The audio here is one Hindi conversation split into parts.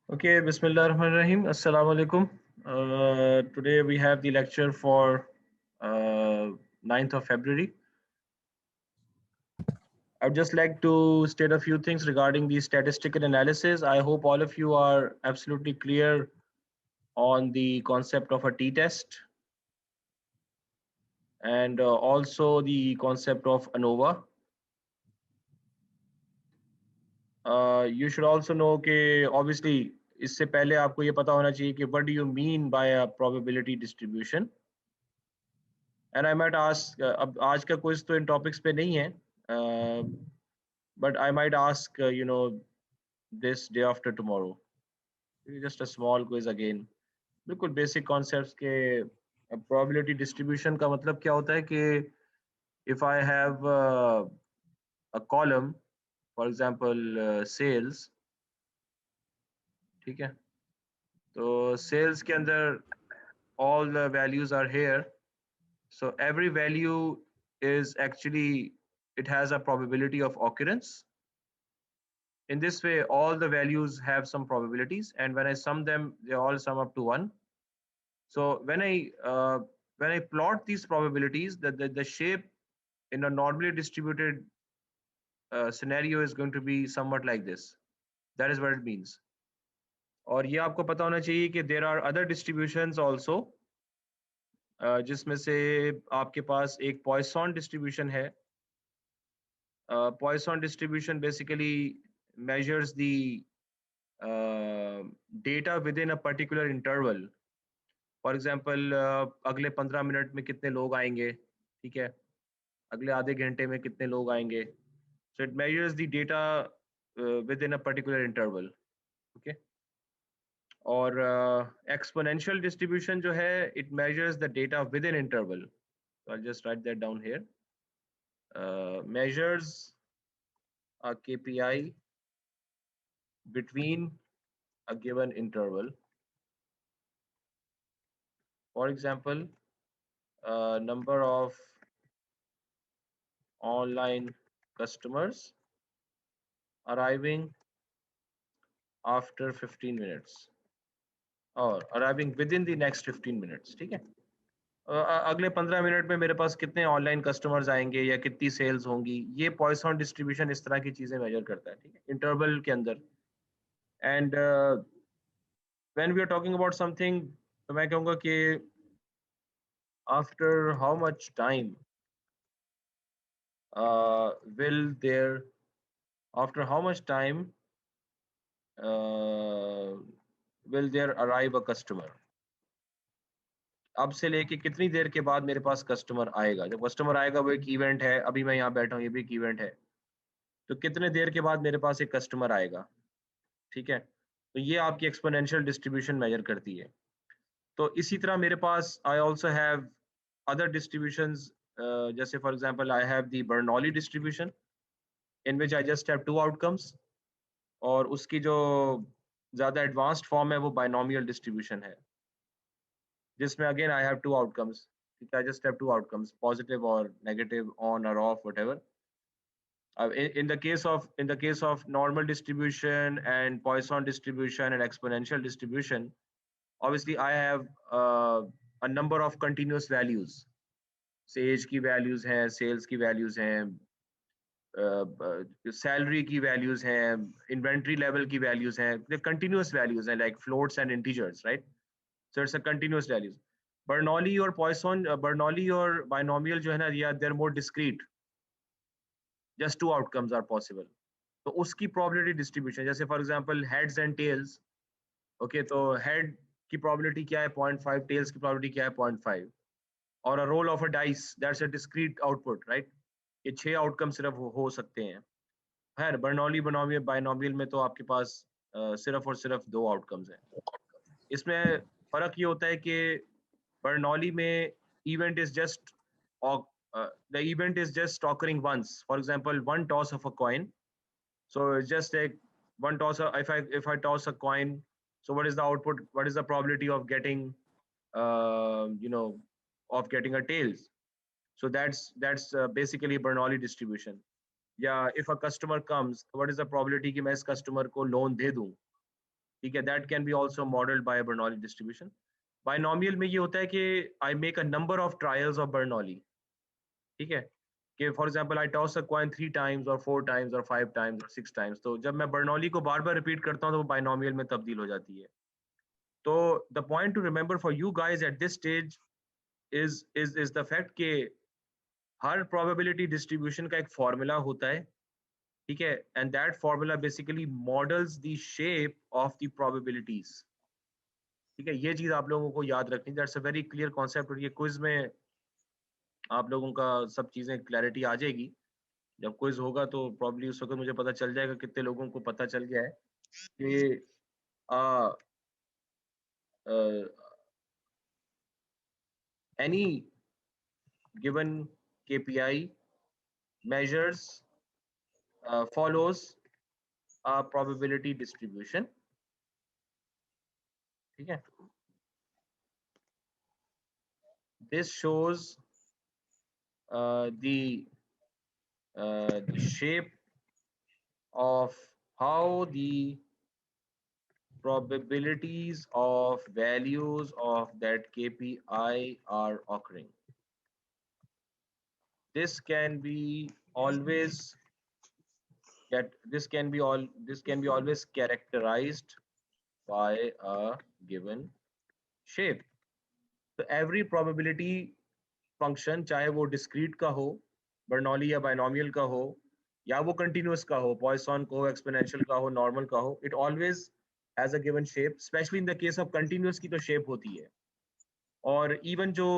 Okay, Bismillah ar-Rahman ar-Rahim. Assalamu alaikum. Today we have the lecture for 9th of February. I'd just like to state a few things regarding the statistical analysis. I hope all of you are absolutely clear on the concept of a t-test and also the concept of ANOVA. You should also know कि obviously इससे पहले आपको ये पता होना चाहिए कि what do you mean by a probability distribution. And I might ask, अब आज का क्विज तो इन टॉपिक्स पे नहीं है, but I might ask, this day after tomorrow. Just a small quiz again. बिल्कुल बेसिक कॉन्सेप्ट्स के probability distribution का मतलब क्या होता है कि if I have a column, for example, sales, ठीक है, तो sales के अंदर all the values are here. So every value is actually, it has a probability of occurrence. In this way, all the values have some probabilities, and when I sum them, they all sum up to 1. So when I plot these probabilities, the shape in a normally distributed scenario is going to be somewhat like this. That is what it means. और ये आपको पता होना चाहिए कि there are other distributions also, जिसमें से आपके पास एक Poisson distribution है. Poisson distribution basically measures the data within a particular interval. For example अगले 15 मिनट में कितने लोग आएंगे, ठीक है, अगले आधे घंटे में कितने लोग आएंगे. So it measures the data with in a particular interval. Okay. और एक्सपोनेंशियल डिस्ट्रीब्यूशन जो है, it measures the data with in interval. I just right that down here. Measures a KPI between a given interval. For example, number of online customers arriving after 15 minutes or arriving within the next 15 minutes. ठीक है. अगले 15 मिनट में मेरे पास कितने ऑनलाइन कस्टमर्स आएंगे या कितनी सेल्स होंगी, ये पॉइसन डिस्ट्रीब्यूशन इस तरह की चीजें मेजर करता है, ठीक है, इंटरवल के अंदर. And when we are talking about something, तो मैं कहूँगा कि after how much time will there after how much time will there arrive a customer. अब से लेके कितनी देर के बाद मेरे पास कस्टमर आएगा. जब कस्टमर आएगा वो एक इवेंट है, अभी मैं यहाँ बैठा हूँ, ये भी एक इवेंट है, तो कितने देर के बाद मेरे पास एक कस्टमर आएगा. ठीक है, तो ये आपकी एक्सपोनेंशियल डिस्ट्रीब्यूशन मेजर करती है. तो इसी तरह मेरे पास I also have other distributions, जैसे for example I have the Bernoulli distribution in which I just have two outcomes, और उसकी जो ज़्यादा एडवांस्ड फॉर्म है वो बाइनोमियल डिस्ट्रीब्यूशन है, जिसमें again I have two outcomes. I just have two outcomes, positive or negative, on or off, whatever. In the case of normal distribution and Poisson distribution and exponential distribution, obviously I have a number of continuous values. Say age की values हैं, sales की values हैं, salary की values हैं, inventory level की values हैं. The continuous values हैं like floats and integers, right? So it's a continuous values. Bernoulli or Poisson, Bernoulli or binomial जो है ना, yeah, they're more discrete. Just two outcomes are possible. तो उसकी probability distribution, जैसे for example heads and tails. Okay, तो head की probability क्या है 0.5, tails की probability क्या है 0.5. और a roll of a dice, that's a discrete output, right? ये 6 outcomes सिर्फ हो सकते हैं. है बर्नौली बाइनोमियल में तो आपके पास सिर्फ और सिर्फ 2 आउटकम्स हैं. इसमें फर्क ये होता है कि बर्नौली में event is just the event is just occurring once. For example, one toss of a coin. So it's just like one toss. If I toss a coin, so what is the output? What is the probability of getting, you know, of getting a tails? So that's basically Bernoulli distribution. Yeah, if a customer comes, what is the probability कि मैं इस customer को loan दे दूं, ठीक है, that can be also modelled by Bernoulli distribution. Binomial में ये होता है कि I make a number of trials of Bernoulli, ठीक है, कि for example I toss a coin 3 times और 4 टाइम्स और 5 टाइम्स और 6 टाइम्स, तो जब मैं बर्नौली को बार बार रिपीट करता हूँ तो वो बायनॉमियल में तब्दील हो जाती है। तो the point two remember for you guys at this stage is the fact कि हर प्रोबेबिलिटी डिस्ट्रीब्यूशन का एक फॉर्मूला होता है, ठीक है, and that formula basically models the shape of the probabilities, ठीक है। ये चीज आप लोगों को याद रखनी, that's a very clear concept, और ये क्विज में आप लोगों का सब चीजें क्लैरिटी आ जाएगी। जब क्विज होगा तो प्रॉब्ली उस वक्त मुझे पता चल जाएगा कितने लोगों को पता चल गया है कि any given KPI measures follows a probability distribution, ठीक है। This shows the shape of how the probabilities of values of that KPI are occurring. This can be always this can be always characterized by a given shape. So every probability function, चाहे वो डिस्क्रीट का हो, बर्नौली या बायनॉमियल का हो, या वो कंटिन्यूअस का हो, पॉइसन का हो, एक्सपोनेंशियल का हो, नॉर्मल का हो, it always has a given shape. Specially in the case of continuous की तो शेप होती है। और इवन जो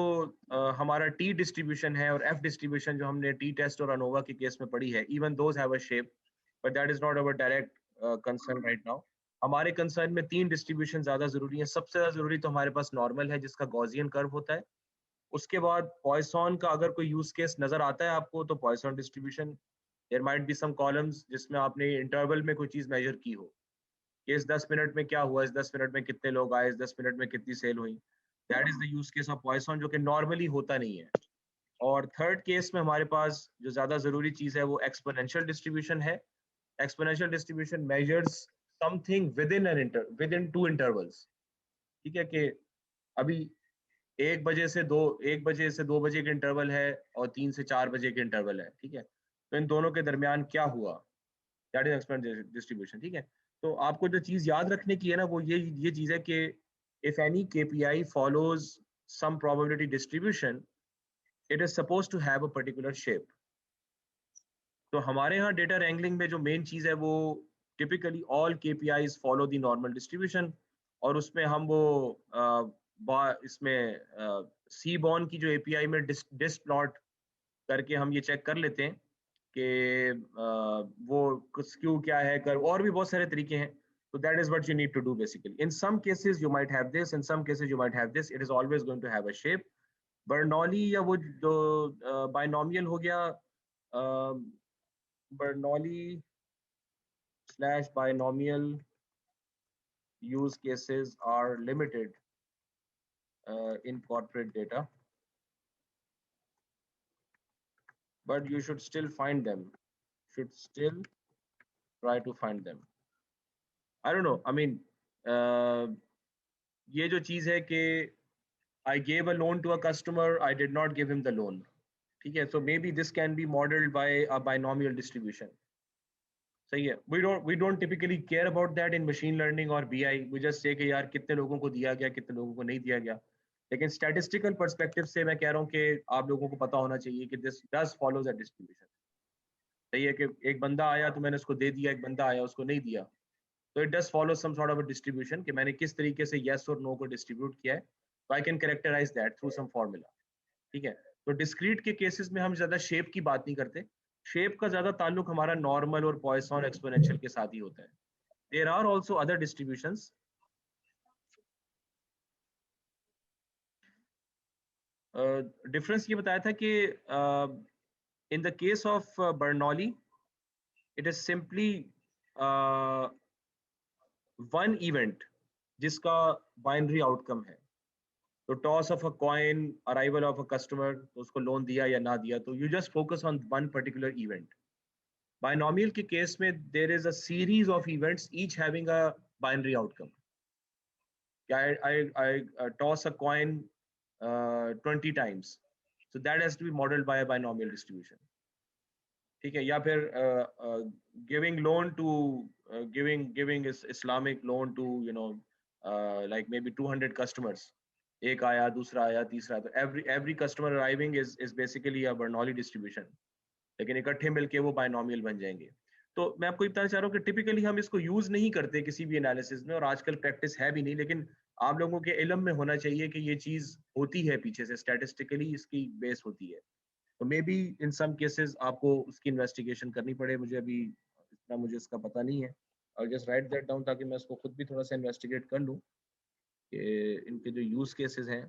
हमारा टी डिस्ट्रीब्यूशन है और एफ डिस्ट्रीब्यूशन जो हमने टी टेस्ट और अनोवा के केस में पढ़ी है, even those have a shape, but that is not our direct concern right now. हमारे कंसर्न में 3 डिस्ट्रीब्यूशन ज्यादा जरूरी है। सबसे ज्यादा जरूरी तो हमारे पास नॉर्मल है जिसका गॉसियन कर्व होता है। उसके बाद पॉइसन का अगर कोई यूज केस नजर आता है आपको तो Poisson distribution, there might be some columns जिसमें आपने इंटरवल में कोई चीज मेजर की हो कि इस 10 मिनट में क्या हुआ, इस 10 मिनट में कितने लोग आए, इस 10 मिनट में कितनी सेल हुई, that is the use case of Poisson, जो कि नॉर्मली होता नहीं है। और थर्ड केस में हमारे पास जो ज्यादा जरूरी चीज है वो एक्सपोनेंशियल डिस्ट्रीब्यूशन है। Exponential distribution measures something with in 2 intervals, ठीक है, कि अभी 1 बजे से 2 बजे के इंटरवल है और 3 से 4 बजे के इंटरवल है, ठीक है, तो इन दोनों के दरमियान क्या हुआ, दैट इज एक्सपोनेंशियल डिस्ट्रीब्यूशन, ठीक है। तो आपको जो चीज याद रखने की है ना वो ये चीज है कि if any KPI follows some probability distribution, it is supposed to have a particular shape. तो हमारे यहाँ डेटा रैंगलिंग में जो मेन चीज है वो typically all KPIs follow the normal distribution, और उसमें हम वो इसमें सी बॉर्न की जो API में डिस्ट प्लॉट करके हम ये चेक कर लेते हैं कि वो स्क्यू क्या है, कर और भी बहुत सारे तरीके हैं। तो that is what you need to do basically. In some cases you might have this, in some cases you might have this, it is always going to have a shape. Bernoulli या वो जो बायनॉमियल हो गया, Bernoulli / binomial use cases are limited in corporate data, but you should still find them, should still try to find them. I don't know, I mean, ये जो चीज है कि I gave a loan to a customer, I did not give him the loan, ठीक है, so maybe this can be modeled by a binomial distribution. सही है, we don't typically care about that in machine learning or BI, we just say कि यार कितने लोगों को दिया गया, कितने लोगों को नहीं दिया गया। लेकिन स्टैटिस्टिकल पर्सपेक्टिव से मैं कह रहा हूँ कि आप लोगों को पता होना चाहिए कि this does follows a distribution. सही है कि एक बंदा आया तो मैंने उसको दे दिया, एक बंदा आया उसको नहीं दिया, तो it does follow some sort of a distribution कि मैंने किस तरीके से येस और नो को डिस्ट्रीब्यूट किया है, तो I can characterise that through some formula, ठीक है। तो डिस्क्रीट के केसेस में हम ज्यादा शेप की बात नहीं करते, शेप का ज्यादा ताल्लुक हमारा नॉर्मल और पॉइसन एक्सपोनेंशियल के साथ ही होता है। There are also other distributions. Difference ये बताया था कि in the case of Bernoulli it is simply one event जिसका बाइनरी आउटकम है। तो toss of a coin, arrival of a customer, तो उसको लोन दिया या ना दिया, तो you just focus on one particular event. Binomial के केस में there is a series of events each having a binary outcome. I toss a coin 20 times. So that has to be modeled by a binomial distribution. ठीक है, या फिर giving loan to giving Islamic loan to like maybe 200 customers. एक आया, दूसरा आया, तीसरा. तो every customer arriving is basically a Bernoulli distribution. लेकिन इकट्ठे मिलके वो बायनॉमियल बन जाएंगे. तो मैं आपको ये बताना चाह रहा हूँ कि टिपिकली हम इसको यूज नहीं करते किसी भी एनालिसिस में, और आजकल प्रैक्टिस है भी नहीं, लेकिन आप लोगों के इल्म में होना चाहिए कि ये चीज होती है, पीछे से स्टैटिस्टिकली इसकी बेस होती है. तो may be in some cases आपको उसकी इन्वेस्टिगेशन करनी पड़े, मुझे अभी इतना मुझे इसका पता नहीं है. और जस्ट राइट दैट डाउन ताकि मैं इसको खुद भी थोड़ा सा इन्वेस्टिगेट कर लूँ कि इनके जो यूज केसेस हैं.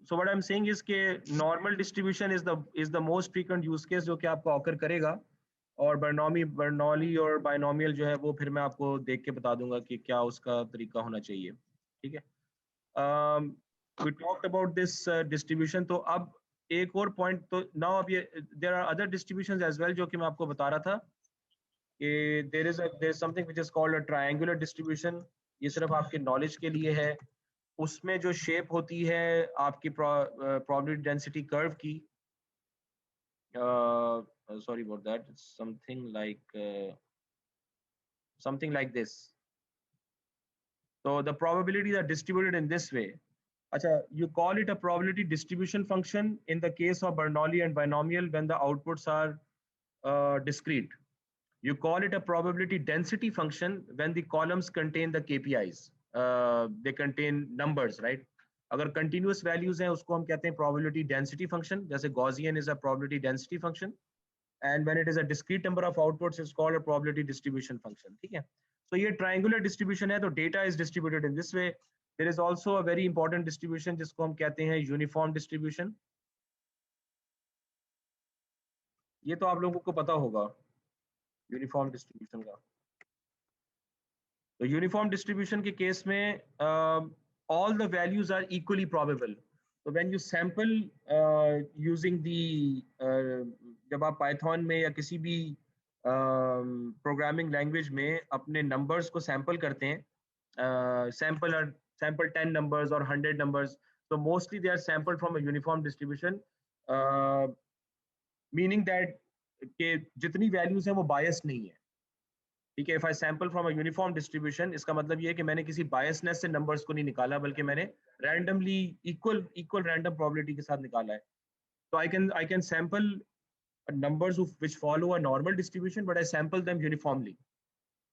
So what I'm saying is कि normal distribution is the most frequent use case जो कि आपको occur करेगा, और Bernoulli और binomial जो है वो फिर मैं आपको देख के बता दूंगा कि क्या उसका तरीका होना चाहिए. ठीक है. We talked about this distribution. तो अब एक और point, तो now अब ये there are other distributions as well जो कि मैं आपको बता रहा था कि there is something which is called a triangular distribution. ये सिर्फ आपके knowledge के लिए है. उसमें जो शेप होती है आपकी प्रोबेबिलिटी डेंसिटी कर्व की, sorry about that, it's something like this. So the probabilities are distributed in this way. Acha, you call it a probability distribution function in the case of Bernoulli and binomial when the outputs are discrete. You call it a probability density function when the columns contain the KPIs. They contain numbers, right? अगर continuous values हैं उसको हम कहते हैं probability density function, जैसे Gaussian is a probability density function, and when it is a discrete number of outputs it's called a probability distribution function. ठीक है. So ये triangular distribution है, तो data is distributed in this way. There is also a very important distribution जिसको हम कहते हैं uniform distribution. ये तो आप लोगों को पता होगा यूनिफॉर्म डिस्ट्रीब्यूशन का. तो यूनिफॉर्म डिस्ट्रीब्यूशन के केस में all the values are equally probable. So when you sample using the जब आप पाइथन में या किसी भी प्रोग्रामिंग लैंग्वेज में अपने नंबर्स को सैंपल करते हैं, sample 10 numbers or 100 numbers, so mostly they are sampled from a uniform distribution, meaning that कि जितनी वैल्यूज हैं वो बायस नहीं है. ठीक है. If I sample from a uniform distribution, इसका मतलब ये है कि मैंने किसी बायसनेस से नंबर्स को नहीं निकाला, बल्कि मैंने रैंडमली इक्वल रैंडम प्रोबेबिलिटी के साथ निकाला है. तो I can sample numbers which follow a normal distribution but I sample them uniformly.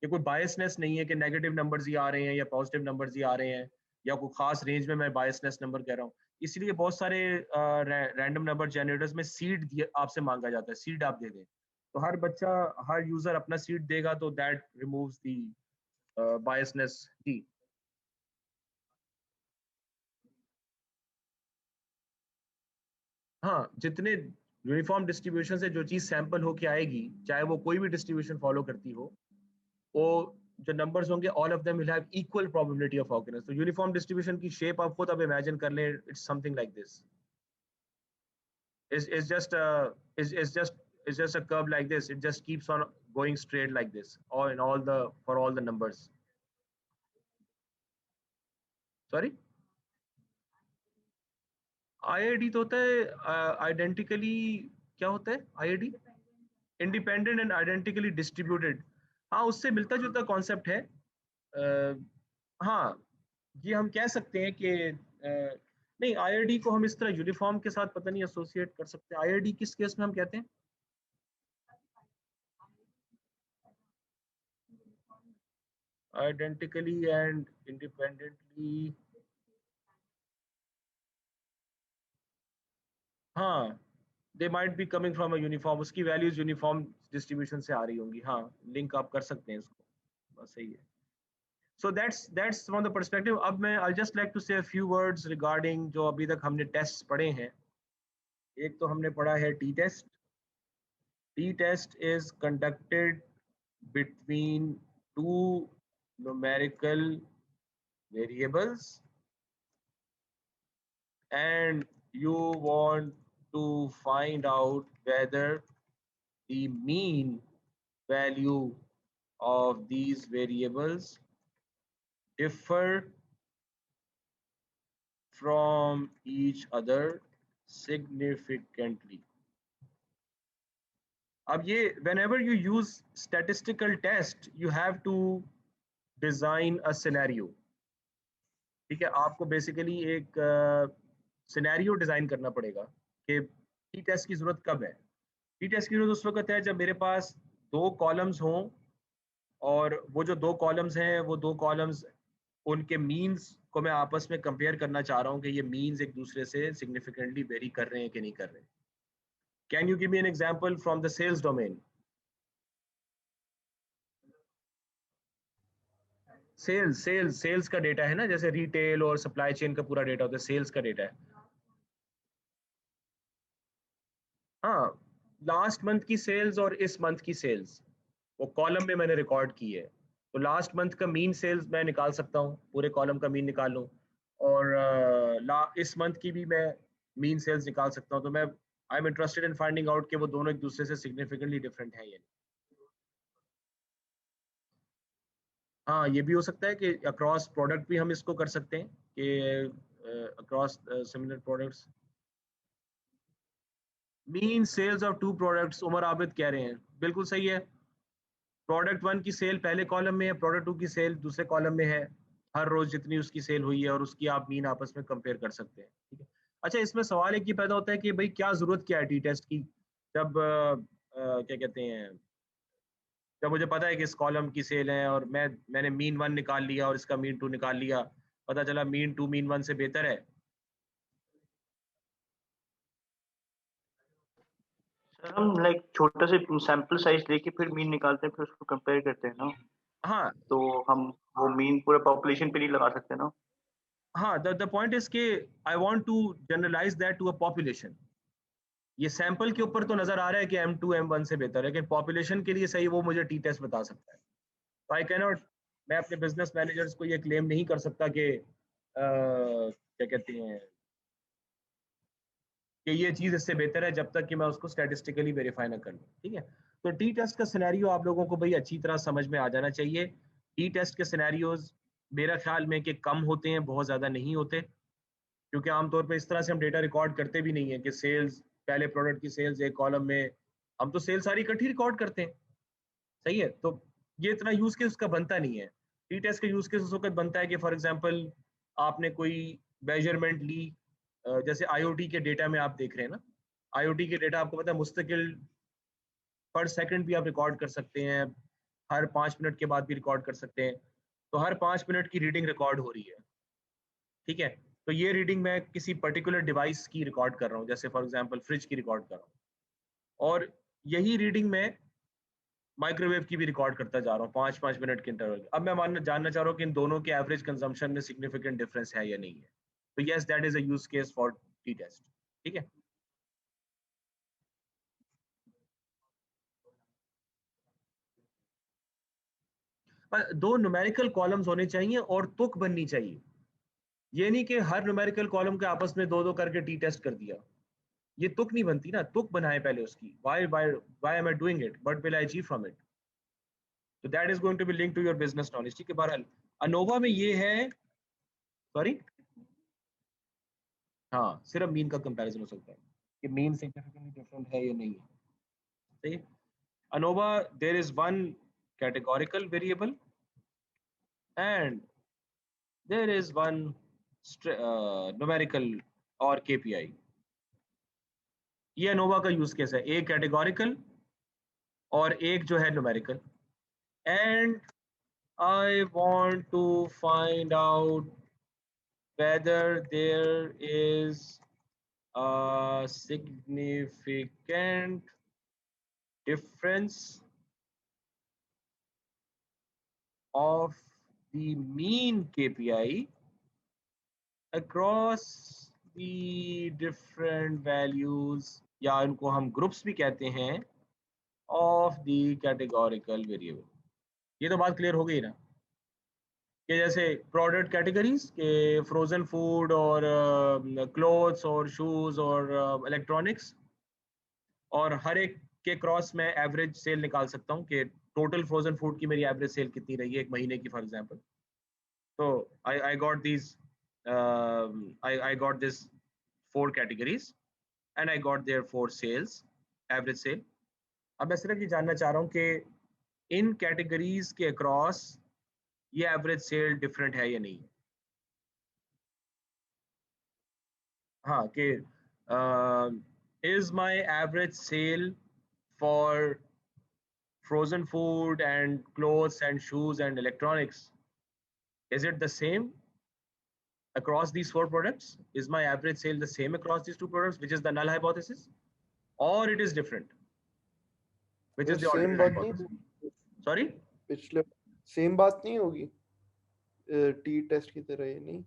ये कोई बायसनेस नहीं है कि नेगेटिव नंबर्स ही आ रहे हैं या पॉजिटिव नंबर्स ही आ रहे हैं या कोई खास रेंज में मैं बायसनेस नंबर कह रहा हूँ. इसलिए बहुत सारे रैंडम नंबर जनरेटर्स में सीड आपसे मांगा जाता है, सीड आप दे दें. तो हर बच्चा, हर यूजर अपना सीड देगा, तो दैट रिमूव्स द बायसनेस की. हाँ, जितने यूनिफॉर्म डिस्ट्रीब्यूशन से जो चीज सैंपल होके आएगी, चाहे वो कोई भी डिस्ट्रीब्यूशन फॉलो करती हो, वो जो नंबर्स होंगे all of them will have equal probability of occurrence. तो यूनिफॉर्म डिस्ट्रीब्यूशन की शेप आप खुद अब इमेजिन कर लें, it's something like this. is just a is just a curve like this. It just keeps on going straight like this, or in all the for all the numbers. Sorry, IID तो होता है आइडेंटिकली. क्या होता है IID? Independent and identically distributed. हाँ, उससे मिलता जुलता कॉन्सेप्ट है. हाँ, ये हम कह सकते हैं कि नहीं, IID को हम इस तरह यूनिफॉर्म के साथ पता नहीं एसोसिएट कर सकते. IID किस केस में हम कहते हैं? Identically and independently. हाँ, they might be coming from a uniform, उसकी वैल्यूज यूनिफॉर्म डिस्ट्रीब्यूशन से आ रही होंगी. हाँ, लिंक आप कर सकते हैं इसको, बस सही है. So that's from the perspective. अब मैं आई जस्ट लाइक टू से अ फ्यू वर्ड्स रिगार्डिंग जो अभी तक हमने टेस्ट पढ़े हैं. एक तो हमने पढ़ा है T test. T test is conducted between two numerical variables and you want to find out whether the mean value of these variables differ from each other significantly. अब ये whenever you use statistical test you have to design a scenario. ठीक है, आपको बेसिकली एक सिनेरियो डिजाइन करना पड़ेगा कि टी टेस्ट की जरूरत कब है। टी टेस्ट की जरूरत उस वक्त है जब मेरे पास दो कॉलम्स हों और वो जो दो कॉलम्स हैं वो दो कॉलम्स उनके मीन्स को मैं आपस में कंपेयर करना चाह रहा हूँ कि ये मीन्स एक दूसरे से सिग्निफिकेंटली वेरी कर रहे हैं कि नहीं कर रहे। Can you give me an example from the sales domain? Sales का डेटा है ना, जैसे रिटेल और सप्लाई चेन का पूरा डेटा होता है, सेल्स का डेटा है। हाँ, लास्ट मंथ की सेल्स और इस मंथ की सेल्स वो कॉलम में मैंने रिकॉर्ड की है, तो लास्ट मंथ का मीन सेल्स मैं निकाल सकता हूँ, पूरे कॉलम का मीन निकाल लूँ, और इस मंथ की भी मैं मीन सेल्स निकाल सकता हूँ। तो मैं I am interested in finding out कि वो दोनों एक दूसरे से सिग्निफिकेंटली डिफरेंट है या नहीं। हाँ, ये भी हो सकता है कि अक्रॉस प्रोडक्ट भी हम इसको कर सकते हैं कि across similar products. Mean sales of two products, Umar Abid कह रहे हैं, बिल्कुल सही है। प्रोडक्ट वन की सेल पहले कॉलम में है, प्रोडक्ट टू की सेल दूसरे कॉलम में है, हर रोज जितनी उसकी सेल हुई है और उसकी आप मीन आपस में कंपेयर कर सकते हैं। ठीक है। अच्छा, इसमें सवाल एक ही पैदा होता है कि भाई क्या जरूरत क्या है टी टेस्ट की, जब क्या कहते हैं, जब मुझे पता है कि इस कॉलम की सेल है और मैंने मीन वन निकाल लिया और इसका मीन टू निकाल लिया, पता चला मीन टू मीन वन से बेहतर है। सर हम लाइक छोटा से सैंपल साइज लेके फिर मीन निकालते हैं, फिर उसको कंपेयर करते हैं ना, हाँ तो हम वो मीन पूरे पॉपुलेशन पे नहीं लगा सकते ना। हाँ, द पॉइंट इज के I want to generalise that to a population. ये सैंपल के ऊपर तो नजर आ रहा है कि M2 M1 से बेहतर है, लेकिन पॉपुलेशन के लिए सही वो मुझे टी टेस्ट बता सकता है। तो आई कैनॉट, मैं अपने बिजनेस मैनेजर्स को ये क्लेम नहीं कर सकता कि क्या कहते हैं कि ये चीज इससे बेहतर है जब तक कि मैं उसको स्टैटिस्टिकली वेरीफाई ना कर लूँ। ठीक है, तो टी टेस्ट का सिनेरियो आप लोगों को भाई अच्छी तरह समझ में आ जाना चाहिए। टी टेस्ट के सिनेरियोज मेरा ख्याल में कि कम होते हैं, बहुत ज्यादा नहीं होते, क्योंकि आमतौर पर इस तरह से हम डेटा रिकॉर्ड करते भी नहीं है कि सेल्स, पहले प्रोडक्ट की सेल्स एक कॉलम में, हम तो सेल्स सारी इकट्ठी रिकॉर्ड करते हैं। सही है, तो ये इतना यूज केस उसका बनता नहीं है। टी टेस्ट का यूज केस उस वक्त बनता है कि फॉर एग्जांपल आपने कोई मेजरमेंट ली, जैसे आईओटी के डेटा में आप देख रहे हैं ना, आईओटी के डेटा आपको पता है मुस्तकिल पर सेकंड भी आप रिकॉर्ड कर सकते हैं, हर 5 मिनट के बाद भी रिकॉर्ड कर सकते हैं, तो हर 5 मिनट की रीडिंग रिकॉर्ड हो रही है। ठीक है, तो ये रीडिंग मैं किसी पर्टिकुलर डिवाइस की रिकॉर्ड कर रहा हूँ, जैसे फॉर एग्जांपल फ्रिज की रिकॉर्ड कर रहा हूँ, और यही रीडिंग मैं माइक्रोवेव की भी रिकॉर्ड करता जा रहा हूँ 5-5 मिनट के इंटरवल। अब मैं जानना चाह रहा हूँ कि इन दोनों के एवरेज कंजम्पशन में सिग्निफिकेंट डिफरेंस है या नहीं है। तो yes, that is a use case for T test. ठीक है, पर दो न्यूमेरिकल कॉलम्स होने चाहिए और तुक बननी चाहिए। ये नहीं कि हर न्यूमेरिकल कॉलम के आपस में दो दो करके टी टेस्ट कर दिया, ये तुक नहीं बनती ना, तुक बनाए पहले उसकी, why am I doing it, what will I achieve from it. तो that is going to be link to your business knowledge. ठीक है, बहरहाल अनोवा में ये है, सॉरी, हाँ सिर्फ मीन का कंपैरिजन हो सकता है कि मीन सिग्निफिकेंटली डिफरेंट है या नहीं है। सही है, ANOVA there is one categorical variable and there is one numerical और केपीआई। ये अनोवा का यूज केस है, एक कैटेगोरिकल और एक जो है numerical. And I want to find out whether there is a significant difference of the mean KPI across the different values, या इनको हम ग्रुप्स भी कहते हैं, ऑफ द कैटेगोरिकल वेरिएबल। ये तो बात क्लियर हो गई ना कि जैसे प्रोडक्ट कैटेगरीज के फ्रोजन फूड और क्लोथ्स और शूज और इलेक्ट्रॉनिक्स, और हर एक के क्रॉस मैं एवरेज सेल निकाल सकता हूँ कि टोटल फ्रोजन फूड की मेरी एवरेज सेल कितनी रही है एक महीने की, फॉर एग्जांपल. तो I got these I got this 4 categories and I got their 4 sales, average sale. अब मैं सिर्फ ये जानना चाह रहा हूँ कि इन कैटेगरीज के अक्रॉस ये एवरेज सेल डिफरेंट है या नहीं. हाँ कि is my average sale for frozen food and clothes and shoes and electronics, is it the same across these 4 products? Is my average sale the same across these 2 products, which is the null hypothesis, or it is different, which is the same alternate बात hypothesis? नहीं, Sorry? पिछले सेम बात नहीं होगी टी टेस्ट की तरह, ये नहीं.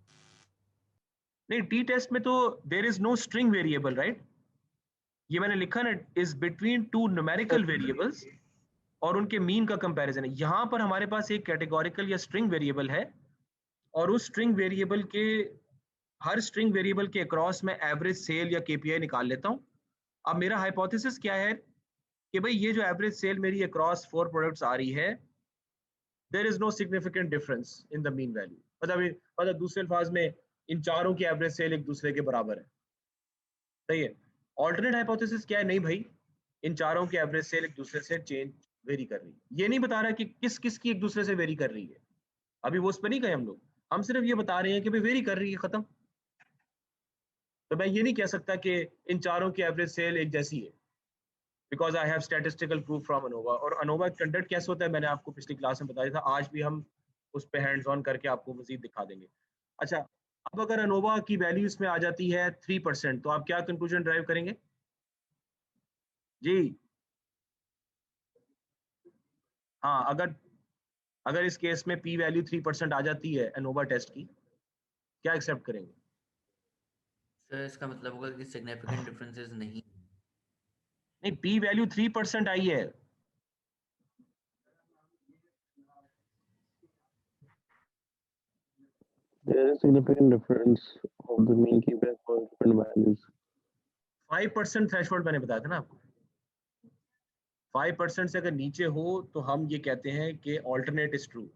नहीं, टी टेस्ट में तो there is no string variable, right? ये मैंने लिखा ना, is between two numerical variables और उनके मीन का कंपैरिजन है. यहाँ पर हमारे पास एक कैटेगोरिकल या स्ट्रिंग वेरिएबल है और उस स्ट्रिंग वेरिएबल के हर स्ट्रिंग वेरिएबल के अक्रॉस में एवरेज सेल या केपीआई निकाल लेता हूँ. अब मेरा हाइपोथेसिस क्या है कि भाई ये जो एवरेज सेल मेरी अक्रॉस 4 प्रोडक्ट्स आ रही है, there is no significant difference in the mean value. मतलब दूसरे अल्फाज में इन चारों की एवरेज सेल एक दूसरे के बराबर है. सही है. ऑल्टरनेट हाइपोथेसिस क्या है? नहीं भाई, इन चारों की एवरेज सेल एक दूसरे से चेंज वेरी कर रही है. ये नहीं बता रहा कि किस किस की एक दूसरे से वेरी कर रही है, अभी वो उस पर नहीं गए हम लोग. हम सिर्फ ये बता रहे हैं कि भाई वेरी कर रही है, खत्म. तो मैं ये नहीं कह सकता कि इन चारों की एवरेज सेल एक जैसी है, because I have statistical proof from ANOVA. और अनोवा कंडक्ट कैसे होता है मैंने आपको पिछली क्लास में बताया था, आज भी हम उस पर हैंड्स ऑन करके आपको मजीद दिखा देंगे. अच्छा, अब अगर अनोवा की वैल्यू इसमें आ जाती है 3%, तो आप क्या कंक्लूजन ड्राइव करेंगे जी? हाँ, अगर अगर इस केस में पी वैल्यू 3% आ जाती है एनोवा टेस्ट की, क्या एक्सेप्ट करेंगे? सर इसका मतलब होगा कि सिग्निफिकेंट डिफरेंसेस नहीं. नहीं, पी वैल्यू 3% आई है. There is significant difference of the mean KPI for different values. 5% threshold मैंने बताया था ना आपको. 5% से अगर नीचे हो तो हम ये कहते हैं कि alternate is true.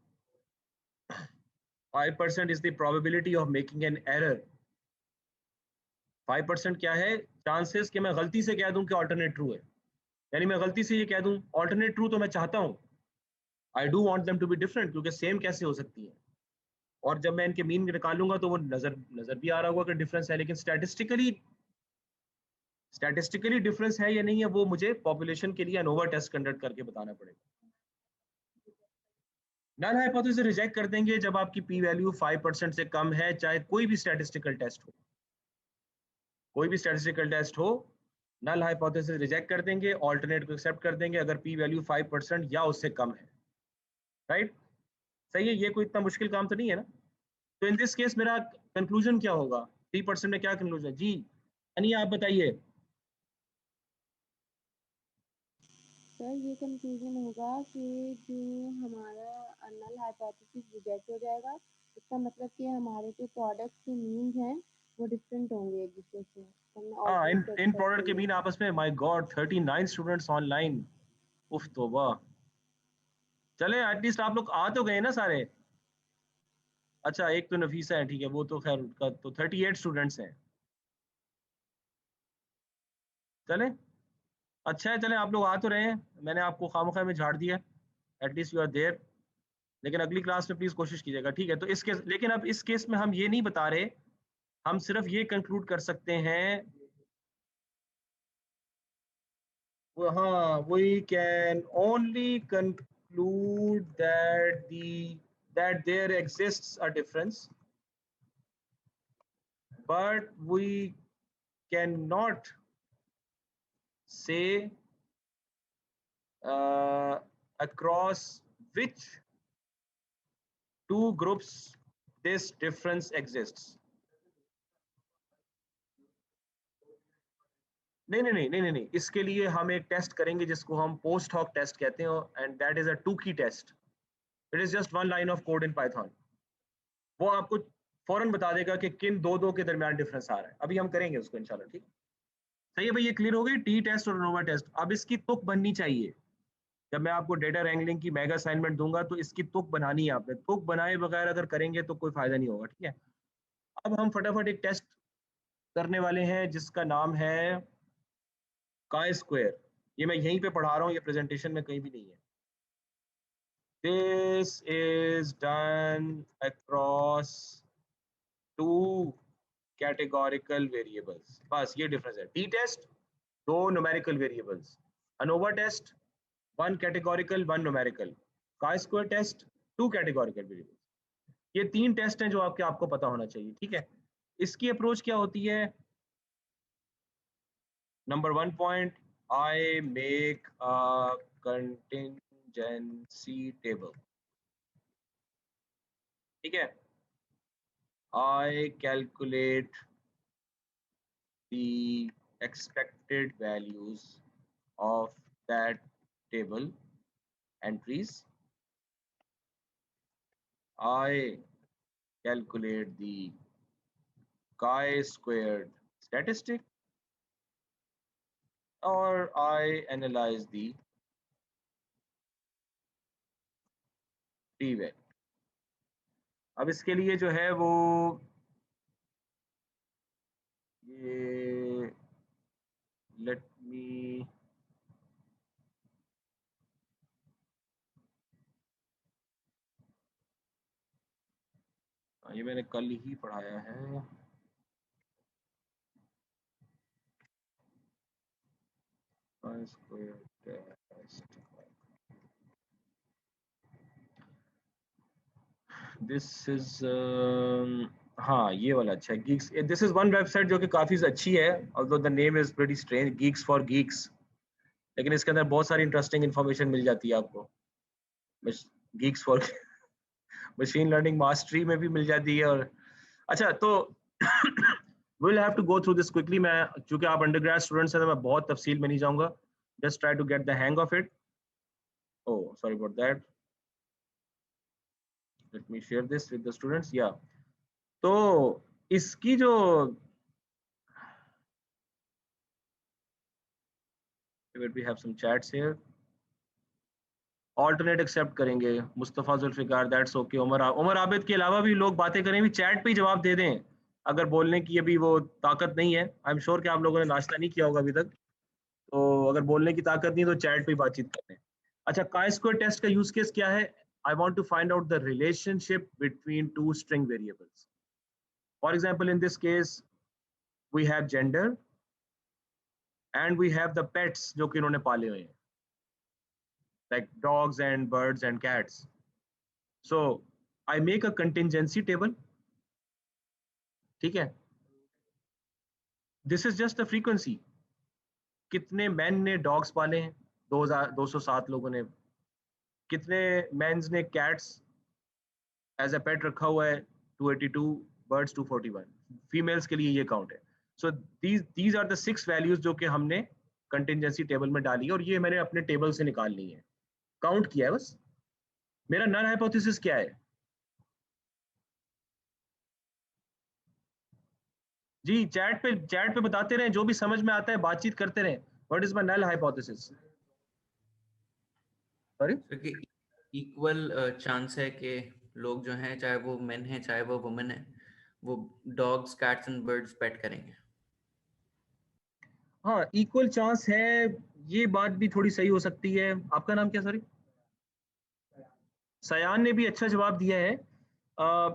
5% is the probability of making an error. 5% क्या है? चांसेस कि मैं गलती से कह दूं कि alternate true है. यानी मैं गलती से ये कह दूं alternate true, तो मैं चाहता हूं I do want them to be different, क्योंकि सेम कैसे हो सकती है. और जब मैं इनके मीन निकालूंगा तो वो नजर भी आ रहा होगा कि डिफरेंस है, लेकिन स्टैटिस्टिकली डिफरेंस है या नहीं है वो मुझे पॉपुलेशन के लिए अनोवा टेस्ट कंडक्ट करके बताना पड़ेगा. नल हाइपोथेसिस रिजेक्ट कर देंगे जब आपकी पी वैल्यू 5% से कम है, चाहे कोई भी स्टैटिस्टिकल टेस्ट हो. कोई भी स्टैटिस्टिकल टेस्ट हो, नल हाइपोथेसिस रिजेक्ट कर देंगे, ऑल्टरनेट को एक्सेप्ट कर देंगे अगर पी वैल्यू 5% या उससे कम है. राइट? सही है. ये कोई इतना मुश्किल काम तो नहीं है ना. तो इन दिस केस मेरा कंक्लूजन क्या होगा? 3% में क्या कंक्लूजन जी? यानी आप बताइए. सर ये कंक्लूजन होगा कि जो हमारा नल हाइपोथेसिस रिजेक्ट हो जाएगा, इसका मतलब कि हमारे जो प्रोडक्ट के मीन्स हैं वो डिफरेंट होंगे एक दूसरे से. हाँ, इन प्रोडक्ट के मीन आपस में. My God, 39 students online. उफ तौबा. चले एटलीस्ट आप लोग आ तो गए ना सारे. अच्छा, एक तो नफीसा है, ठीक है, वो तो खैर उसका तो 38 स्टूडेंट्स हैं. चले, अच्छा है. चले, आप लोग आ तो रहे हैं, मैंने आपको खामखा में झाड़ दिया. At least you are there. लेकिन अगली क्लास में प्लीज कोशिश कीजिएगा, ठीक है? तो इस केस, लेकिन अब इस केस में हम ये नहीं बता रहे, हम सिर्फ ये कंक्लूड कर सकते हैं. हाँ, we can only conclude that there exists a difference, but we cannot say across which two groups this difference exists. नहीं, इसके लिए हम एक टेस्ट करेंगे जिसको हम पोस्ट हॉक टेस्ट कहते हैं, एंड दैट इज अ 2 की test. It is just 1 line of code in Python. वो आपको फौरन बता देगा कि किन दो के दरमियान डिफरेंस आ रहा है. अभी हम करेंगे उसको इंशाल्लाह, ठीक. सही है भाई, ये क्लियर हो गई टी टेस्ट और अनोवा टेस्ट। अब इसकी तुक बननी चाहिए। जब मैं आपको डेटा रैंगलिंग की मेगा असाइनमेंट दूंगा तो इसकी तुक बनानी है आपने। तुक बनाए बगैर अगर करेंगे तो कोई फायदा नहीं होगा, ठीक है। अब हम फटाफट एक टेस्ट करने वाले हैं जिसका नाम है काई स्क्वायर। ये मैं यहीं पे पढ़ा रहा हूँ, ये प्रेजेंटेशन में कहीं भी नहीं है। This is done across 2 categorical variables. बस ये डिफरेंस है। T test 2 numerical variables, ANOVA test 1 categorical 1 numerical, chi square test 2 categorical variables. ये 3 टेस्ट हैं जो आपको पता होना चाहिए, ठीक है। इसकी अप्रोच क्या होती है? Number 1 point, I make a contingency table, ठीक है। I calculate the expected values of that table entries. I calculate the chi-squared statistic, or I analyze the p-value. अब इसके लिए जो है वो ये let me ये मैंने कल ही पढ़ाया है। chi-squared test, दिस इज हाँ ये वाला अच्छा है, Geeks. This is one website जो कि काफी अच्छी है, although the name is pretty strange, Geeks for Geeks, लेकिन इसके अंदर बहुत सारी इंटरेस्टिंग इंफॉर्मेशन मिल जाती है आपको। Geeks for machine learning mastery में भी मिल जाती है। और अच्छा तो will have to go through this quickly. मैं चूंकि आप अंडरग्रेड स्टूडेंट्स हैं तो मैं बहुत तफसील में नहीं जाऊंगा, just try to get the hang of it. Oh sorry about that, let me share this with the students. या तो इसकी जो we have some chats here. Alternate accept करेंगे, मुस्तफ़ा जुल्फिकार, दैट्स ओके। उमर आबिद के अलावा भी लोग बातें करें, भी चैट पे ही जवाब दे दें अगर बोलने की अभी वो ताकत नहीं है। आई एम श्योर कि आप लोगों ने नाश्ता नहीं किया होगा अभी तक, तो अगर बोलने की ताकत नहीं तो चैट पे ही बातचीत करें। अच्छा, काई स्क्वायर टेस्ट का यूज केस क्या है? I want to find out the relationship between 2 string variables. For example in this case we have gender and we have the pets जो कि इन्होंने पाले हुए हैं, like dogs and birds and cats. So I make a contingency table, ठीक है। This is just the frequency, कितने men ने dogs पाले हैं, 207 लोगों ने, कितने मेंस ने cats एज अ पेट रखा हुआ है 282, birds 241, फीमेल्स के लिए ये काउंट है। So these are the 6 values जो कि हमने कंटिंजेंसी टेबल में डाली है, और ये मैंने अपने टेबल से निकाल ली है, काउंट किया है बस। मेरा नल हाइपोथेसिस क्या है जी? चैट पे बताते रहें, जो भी समझ में आता है बातचीत करते रहें। What is my null hypothesis? Sorry, क्योंकि इक्वल चांस है कि लोग जो हैं, चाहे वो मेन हैं चाहे वो वुमेन है, वो डॉग्स कैट्स एंड बर्ड्स पेट करेंगे। हाँ इक्वल चांस है, ये बात भी थोड़ी सही हो सकती है। आपका नाम क्या? सॉरी, सयान ने भी अच्छा जवाब दिया है।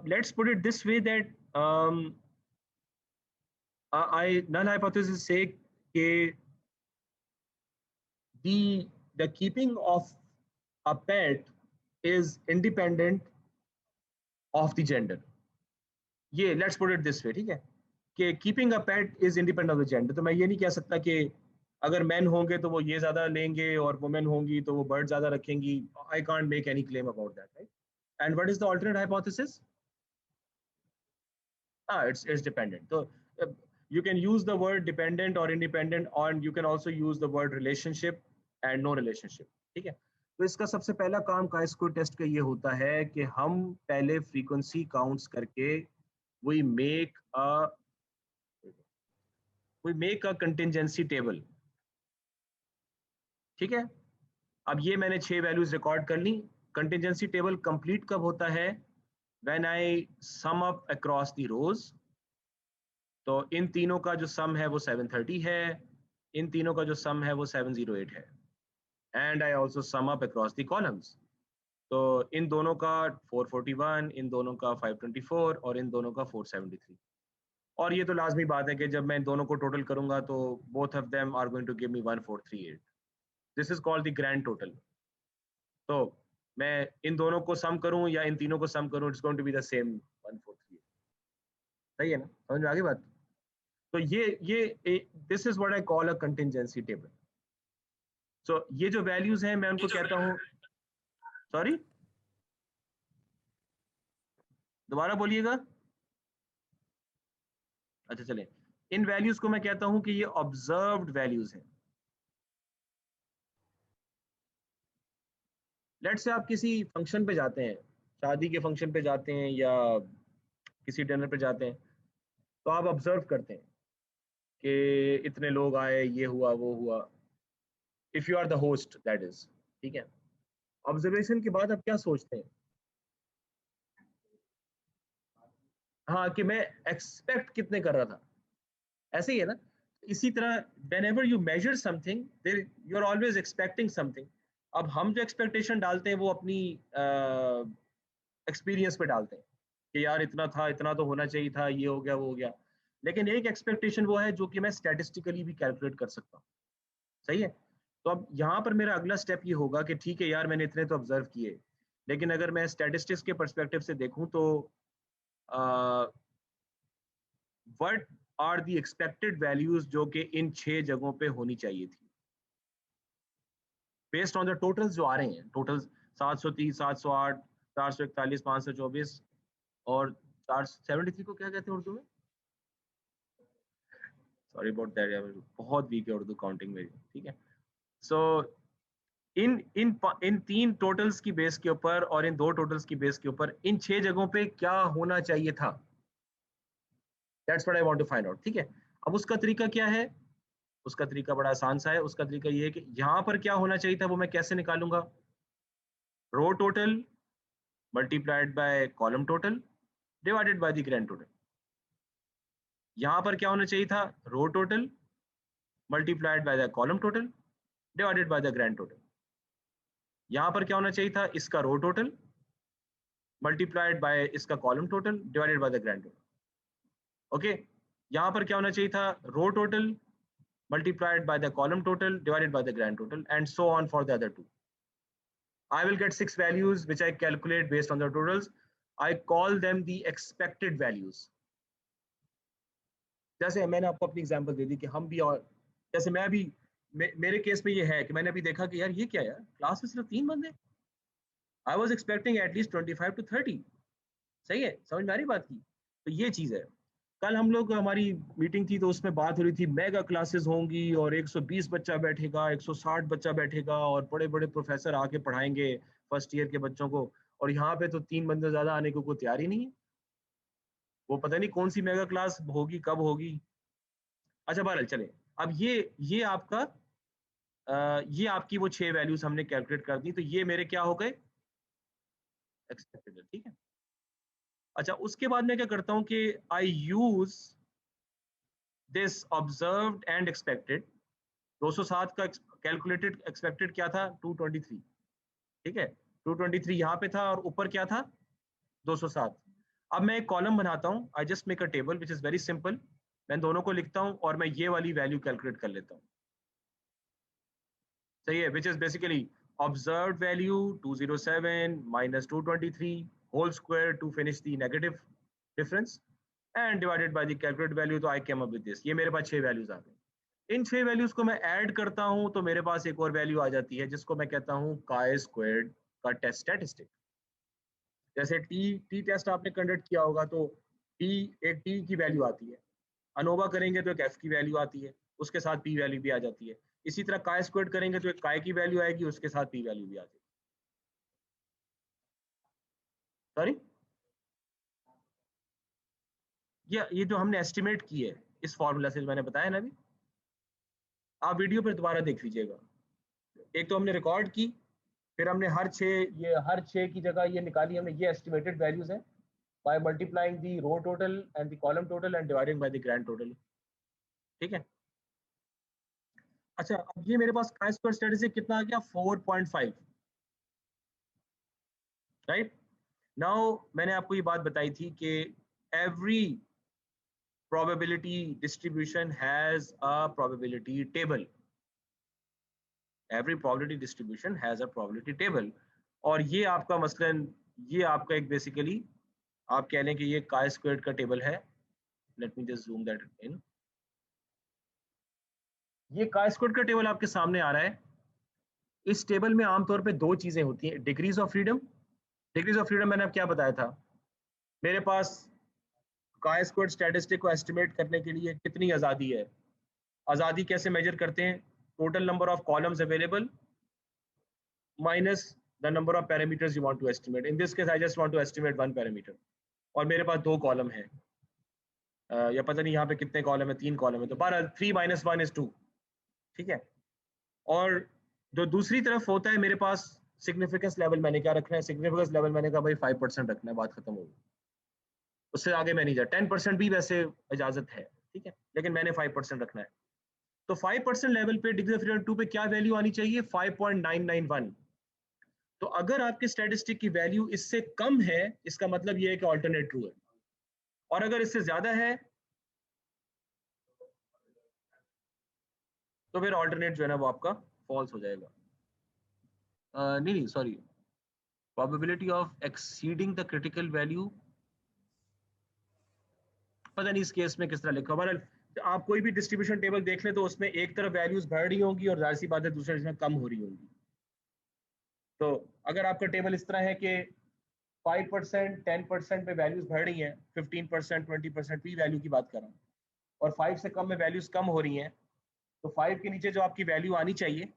Let's put it this way that I null hypothesis से कि the keeping of a pet is independent of the gender. ये लेट्स पुट इट दिस वे, ठीक है, कि keeping a pet is independent of the gender. तो मैं ये नहीं कह सकता कि अगर मैन होंगे तो वो ये ज्यादा लेंगे और वुमेन होंगी तो वो बर्ड ज्यादा रखेंगी। I can't make any claim about that, right? And what is the alternate hypothesis? It's dependent. So you can use the word dependent or independent, or you can also use the word relationship and no relationship, ठीक है। तो इसका सबसे पहला काम काई स्क्वायर टेस्ट का ये होता है कि हम पहले फ्रीक्वेंसी काउंट्स करके we make a we make a contingency table, ठीक है। अब ये मैंने 6 वैल्यूज रिकॉर्ड कर ली। कंटिंजेंसी टेबल कंप्लीट कब होता है? When I sum up across the rows. तो इन तीनों का जो सम है वो 730 है, इन तीनों का जो सम है वो 708 है, and I also some up across the columns. तो इन दोनों का 441, इन दोनों का 524 और इन दोनों का 473। और ये तो लाजमी बात है कि जब मैं इन दोनों को टोटल करूंगा तो both of them are going to give me 1438। This is called the grand total. तो मैं इन दोनों को सम करूं या इन तीनों को सम करूं, it's going to be the same 1438। सही है ना, समझ में आ गई बात? तो ये this is what I call a contingency table. So ये जो वैल्यूज हैं मैं उनको कहता हूं, सॉरी दोबारा बोलिएगा। अच्छा चलें, इन वैल्यूज को मैं कहता हूं कि ये ऑब्जर्व्ड वैल्यूज हैं। लेट से आप किसी फंक्शन पे जाते हैं, शादी के फंक्शन पे जाते हैं या किसी डिनर पे जाते हैं, तो आप ऑब्जर्व करते हैं कि इतने लोग आए, ये हुआ वो हुआ, if you are the host that is, ठीक है। ऑब्जर्वेशन के बाद आप क्या सोचते हैं? हाँ, कि मैं एक्सपेक्ट कितने कर रहा था, ऐसे ही है ना। इसी तरह whenever you measure something there you are always expecting something। अब हम जो एक्सपेक्टेशन डालते हैं वो अपनी एक्सपीरियंस पे डालते हैं कि यार इतना था, इतना तो होना चाहिए था, ये हो गया वो हो गया। लेकिन एक एक्सपेक्टेशन वो है जो कि मैं स्टैटिस्टिकली भी कैलकुलेट कर सकता हूँ, सही है। तो अब यहाँ पर मेरा अगला स्टेप ये होगा कि ठीक है यार मैंने इतने तो ऑब्जर्व किए, लेकिन अगर मैं स्टैटिस्टिक्स के परस्पेक्टिव से देखूं तो what are the expected values जो कि इन 6 जगहों पे होनी चाहिए थी, बेस्ड ऑन द टोटल्स जो आ रहे हैं। टोटल्स 730, 708, 441, 524 और 473 को क्या कहते हैं उर्दू में? सॉरी अबाउट दैट यार, बहुत वीक है उर्दू काउंटिंग मेरी, ठीक है। सो इन इन इन 3 टोटल्स की बेस के ऊपर और इन 2 टोटल्स की बेस के ऊपर इन 6 जगहों पे क्या होना चाहिए था, that's what I want to find out, ठीक है। अब उसका तरीका क्या है? उसका तरीका बड़ा आसान सा है। उसका तरीका ये है कि यहाँ पर क्या होना चाहिए था वो मैं कैसे निकालूंगा? Row total multiplied by column total divided by the grand total. यहाँ पर क्या होना चाहिए था? Row total multiplied by the column total divided by the grand total. यहाँ पर क्या होना चाहिए था? इसका रो टोटल मल्टीप्लाइड बाय इसका column total divided by the grand total. Okay, यहाँ पर क्या होना चाहिए था? Row total multiplied by the column total divided by the grand total, and so on for the other 2. I will get 6 values which I calculate based on the totals. I call them the expected values. जैसे मैंने आपको अपनी एग्जांपल दे दी कि हम भी, और जैसे मैं भी मेरे केस में ये है कि मैंने अभी देखा कि यार ये क्या यार, क्लास में सिर्फ 3 बंदे, I was expecting at least 25 to 30। सही है, समझ में आ रही बात की? तो ये चीज है। कल हम लोग, हमारी मीटिंग थी तो उसमें बात हो रही थी मेगा क्लासेस होंगी और 120 बच्चा बैठेगा, 160 बच्चा बैठेगा और बड़े बड़े प्रोफेसर आके पढ़ाएंगे फर्स्ट ईयर के बच्चों को, और यहाँ पे तो 3 बंदे ज्यादा आने को कोई तैयार ही नहीं है। वो पता नहीं कौन सी मेगा क्लास होगी, कब होगी। अच्छा बहरहाल चले, अब ये आपका ये आपकी वो 6 वैल्यूज हमने कैलकुलेट कर दी, तो ये मेरे क्या हो गए? एक्सपेक्टेड, ठीक है। अच्छा, उसके बाद मैं क्या करता हूँ कि I use this observed and expected. 207 का कैलकुलेटेड एक्सपेक्टेड क्या था? 223, ठीक है। 223 यहाँ पे था और ऊपर क्या था? 207। अब मैं एक कॉलम बनाता हूँ, I just make a table which is very simple. मैं दोनों को लिखता हूँ और मैं ये वाली वैल्यू कैलकुलेट कर लेता हूँ, सही है, which is basically observed value 207 minus 223 whole square to finish the negative difference and divided by the calculated value। तो I came up with this। ये मेरे पास 6 वैल्यूज आ गए। इन 6 वैल्यूज को मैं ऐड करता हूं तो मेरे पास एक और वैल्यू आ जाती है जिसको मैं कहता हूं chi squared का टेस्ट स्टैटिस्टिक। जैसे टी टेस्ट आपने कंडक्ट किया होगा तो एक टी की वैल्यू आती है, अनोवा करेंगे तो एक एफ की वैल्यू आती है, उसके साथ पी वैल्यू भी आ जाती है। इसी तरह काय स्क्वायर्ड करेंगे तो एक काय की वैल्यू आएगी, उसके साथ पी वैल्यू भी आ जाएगी। सॉरी, ये जो हमने एस्टिमेट की है, इस फॉर्मूला से मैंने बताया ना अभी, आप वीडियो पर दोबारा देख लीजिएगा। एक तो हमने रिकॉर्ड की, फिर हमने हर 6 की जगह ये निकाली हमने, ये एस्टिमेटेड वैल्यूज हैं by multiplying the row total and the column total and dividing by the grand total। ठीक है, अच्छा अब ये मेरे पास chi square statistic कितना आ गया 4.5, राइट। नाउ मैंने आपको ये बात बताई थी कि every probability distribution has a probability table, every probability distribution has a probability table, और ये आपका मसलन ये आपका एक बेसिकली आप कह लें कि ये chi squared का टेबल है। Let me just zoom that in. ये chi squared का टेबल आपके सामने आ रहा है। इस टेबल में आमतौर पे दो चीजें होती हैं, degrees of freedom. Degrees of freedom मैंने अब क्या बताया था, मेरे पास chi squared स्टैटिस्टिक को एस्टिमेट करने के लिए कितनी आज़ादी है। आज़ादी कैसे मेजर करते हैं, total number of columns available minus the number of parameters you want to estimate. In this case I just want to estimate one parameter, और मेरे पास 2 कॉलम है, या पता नहीं यहाँ पे कितने कॉलम है, 3 कॉलम है, तो 12 3 - 1 = 2। ठीक है, और जो दूसरी तरफ होता है मेरे पास सिग्निफिकेंस लेवल, मैंने क्या रखना है, सिग्निफिकेंस लेवल मैंने कहा भाई 5% रखना है, बात खत्म होगी, उससे आगे मैं नहीं जा। 10% भी वैसे इजाजत है, ठीक है, लेकिन मैंने 5% रखना है। तो 5% लेवल पे डिग्री ऑफ फ्रीडम 2 पे क्या वैल्यू आनी चाहिए, 5.991। तो अगर आपके स्टैटिस्टिक की वैल्यू इससे कम है, इसका मतलब ये है कि ऑल्टरनेट ट्रू है, और अगर इससे ज्यादा है तो फिर ऑल्टरनेट जो है ना वो आपका फॉल्स हो जाएगा। नहीं sorry, probability of exceeding the critical value, पता नहीं इस केस में किस तरह लिखा। बहरहाल आप कोई भी डिस्ट्रीब्यूशन टेबल देख लें तो उसमें एक तरफ वैल्यूज बढ़ रही होंगी और जाहिर सी बात है दूसरे में कम हो रही होंगी। तो अगर आपका टेबल इस तरह है कि 5% 10% पे वैल्यूज बढ़ रही हैं, 15% 20% पी वैल्यू की बात कर रहा हूँ, और 5 से कम में वैल्यूज कम हो रही हैं, तो 5 के नीचे जो आपकी वैल्यू आनी चाहिए,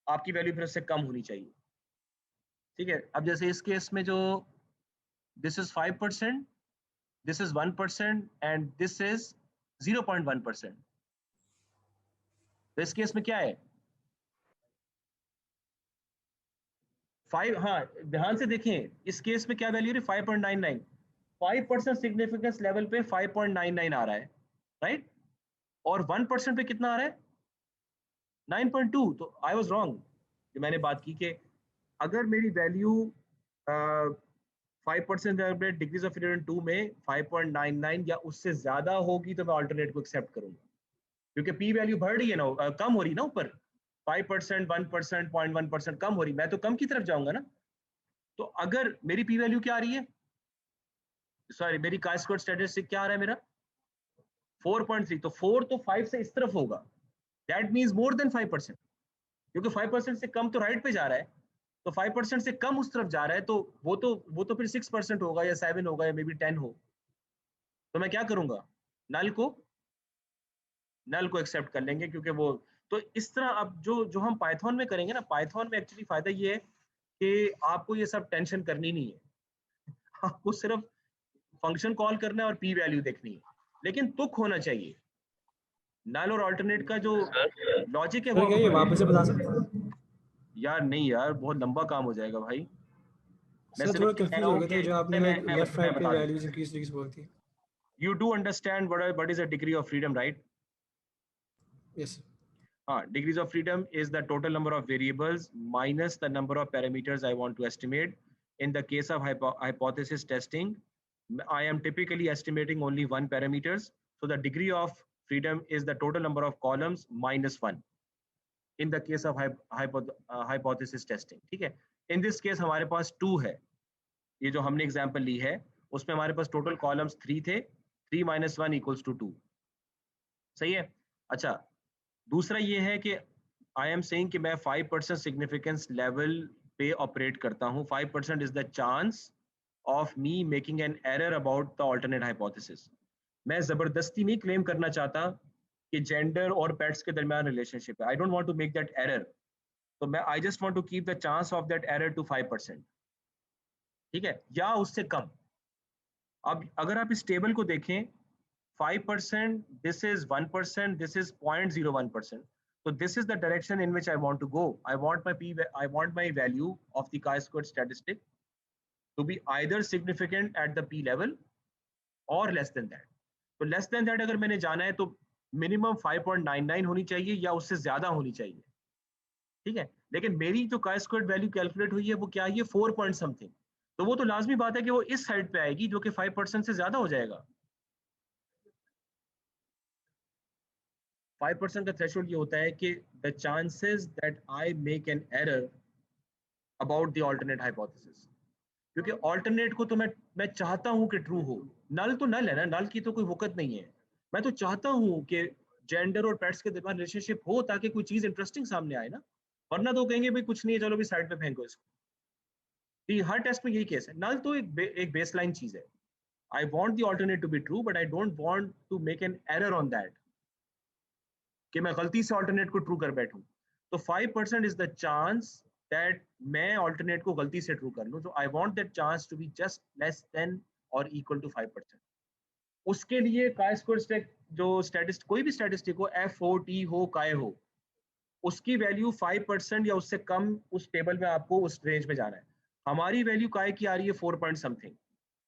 आपकी वैल्यू फिर उससे कम होनी चाहिए। ठीक है, अब जैसे इस केस में जो this is 5%, this is 1% and this is 0.1%, तो इस केस में क्या है 5, हाँ ध्यान से देखें इस केस में क्या वैल्यू है 5.99, 5% सिग्निफिकेंस लेवल पे 5.99 आ रहा है, राइट, और 1% पे कितना आ रहा है 9.2। तो आई वाज रॉन्ग, जो मैंने बात की कि अगर मेरी वैल्यू 5% डिग्रीज ऑफ फ्रीडम 2 में 5.99 या उससे ज्यादा होगी तो मैं अल्टरनेट को एक्सेप्ट करूंगा, क्योंकि पी वैल्यू बढ़ रही है ना, कम हो रही है ना, ऊपर 5%, 1%, 0.1% कम हो रही, मैं तो कम की तरफ जाऊंगा ना। तो अगर मेरी पी वैल्यू क्या आ रही है, सॉरी मेरी chi squared स्टैटिस्टिक क्या आ रहा है मेरा 4.3, तो 4 तो 5 से इस तरफ होगा, दैट मींस मोर देन 5%, क्योंकि 5% से कम तो राइट पे जा रहा है, तो 5% से कम उस तरफ जा रहा है, तो वो तो फिर 6% होगा या 7 होगा या मे बी 10 हो। तो मैं क्या करूंगा, नल को एक्सेप्ट कर लेंगे, क्योंकि वो तो इस तरह। अब जो हम पाइथन में करेंगे ना, पाइथन में एक्चुअली फायदा ये है कि आपको ये सब टेंशन करनी नहीं है, आपको सिर्फ फंक्शन कॉल करना है और पी वैल्यू देखनी है, लेकिन तुक होना चाहिए। नल और अल्टरनेट का जो लॉजिक है वो क्या ये वापस से बता सकते हैं? यार नहीं यार, बहुत लंबा काम हो जाएगा भाई। मैं सर सिर्फ थोड़ा कह कंफ्यूज रहा हो हूँ गया था कि जो आपने मैं लाइक मैं लेफ्ट मैं राइट पे बता वैल्यूज देता हूँ। इंक्रीज डिक्रीज बोली थी। You do understand what is a degree of freedom, right? Yes Degrees of freedom is the total number of variables minus the number of parameters I want to estimate. In the case of hypothesis testing, I am typically estimating only one parameters. So the degree of freedom is the total number of columns minus 1. In the case of hypothesis testing, ठीक है? In this case हमारे पास 2 है, ये जो हमने एग्जाम्पल ली है उसमें हमारे पास टोटल कॉलम्स 3 थे, 3 - 1 = 2, सही है। अच्छा दूसरा ये है कि आई एम सेइंग कि मैं 5% सिग्निफिकेंस लेवल पे ऑपरेट करता हूँ। 5% is the chance of me making an error about the alternate hypothesis. मैं जबरदस्ती नहीं क्लेम करना चाहता कि जेंडर और पेट्स के दरमियान रिलेशनशिप है, I don't want to make that error, तो मैं I just want to keep the chance of that error to 5%, ठीक है, या उससे कम। अब अगर आप इस टेबल को देखें 5%, this is 1%, this is 0.01%. So this is the direction in which I want to go. I want my value of the chi-squared statistic to be either significant at the p level or less than that. तो less than that अगर मैंने जाना है तो minimum 5.99 होनी चाहिए या उससे ज्यादा होनी चाहिए, ठीक है। लेकिन मेरी जो chi-squared वैल्यू कैलकुलेट हुई है वो क्या है, 4 पॉइंट समथिंग, तो वो तो लाजमी बात है कि वो इस साइड पे आएगी जो कि 5% से ज्यादा हो जाएगा। 5% का थ्रेशोल्ड ये होता है कि the chances that I make an error about the alternate hypothesis, क्योंकि ऑल्टरनेट को तो मैं चाहता हूं कि ट्रू हो, नल तो नल है ना, नल की तो कोई वक़्त नहीं है, मैं तो चाहता हूं कि जेंडर और पेट्स के दरमियान रिलेशनशिप हो ताकि कोई चीज इंटरेस्टिंग सामने आए ना, वरना तो कहेंगे भाई कुछ नहीं है, चलो भी साइड पे फेंको इसको। तो हर टेस्ट में यही केस है, नल तो एक बेसलाइन चीज है। I want the alternate to be true but I don't want to make an error on that कि मैं गलती से ऑल्टरनेट को ट्रू कर बैठूं। तो 5% इज द चांस दैट मैं ऑल्टरनेट को गलती से ट्रू कर लूं, तो I want that chance to be just less than और इक्वल टू 5%। उसके लिए chi-squared जो स्टैटिस्टिक, कोई भी स्टैटिस्टिक हो, एफ हो, टी हो, काय हो, उसकी वैल्यू 5% या उससे कम उस टेबल में आपको उस रेंज में जाना है। हमारी वैल्यू काय की आ रही है 4 point something,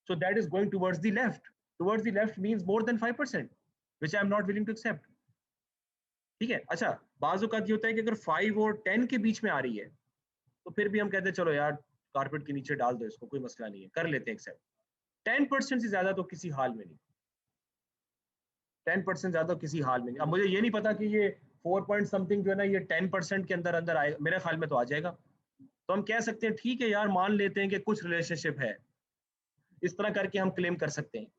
so that is going towards the left. Towards the left means more than 5%, which I am not willing to accept, ठीक है। अच्छा, बाज़ औक़ात ये होता है कि अगर 5 और 10 के बीच में आ रही है तो फिर भी हम कहते हैं चलो यार कारपेट के नीचे डाल दो इसको, कोई मसला नहीं है, कर लेते हैं एक्सेप्ट। 10% से ज्यादा तो किसी हाल में नहीं, 10% ज्यादा किसी हाल में नहीं। अब मुझे ये नहीं पता कि ये 4 पॉइंट समथिंग जो है ना ये 10% के अंदर अंदर आए, मेरे ख्याल में तो आ जाएगा। तो हम कह सकते हैं ठीक है यार, मान लेते हैं कि कुछ रिलेशनशिप है, इस तरह करके हम क्लेम कर सकते हैं,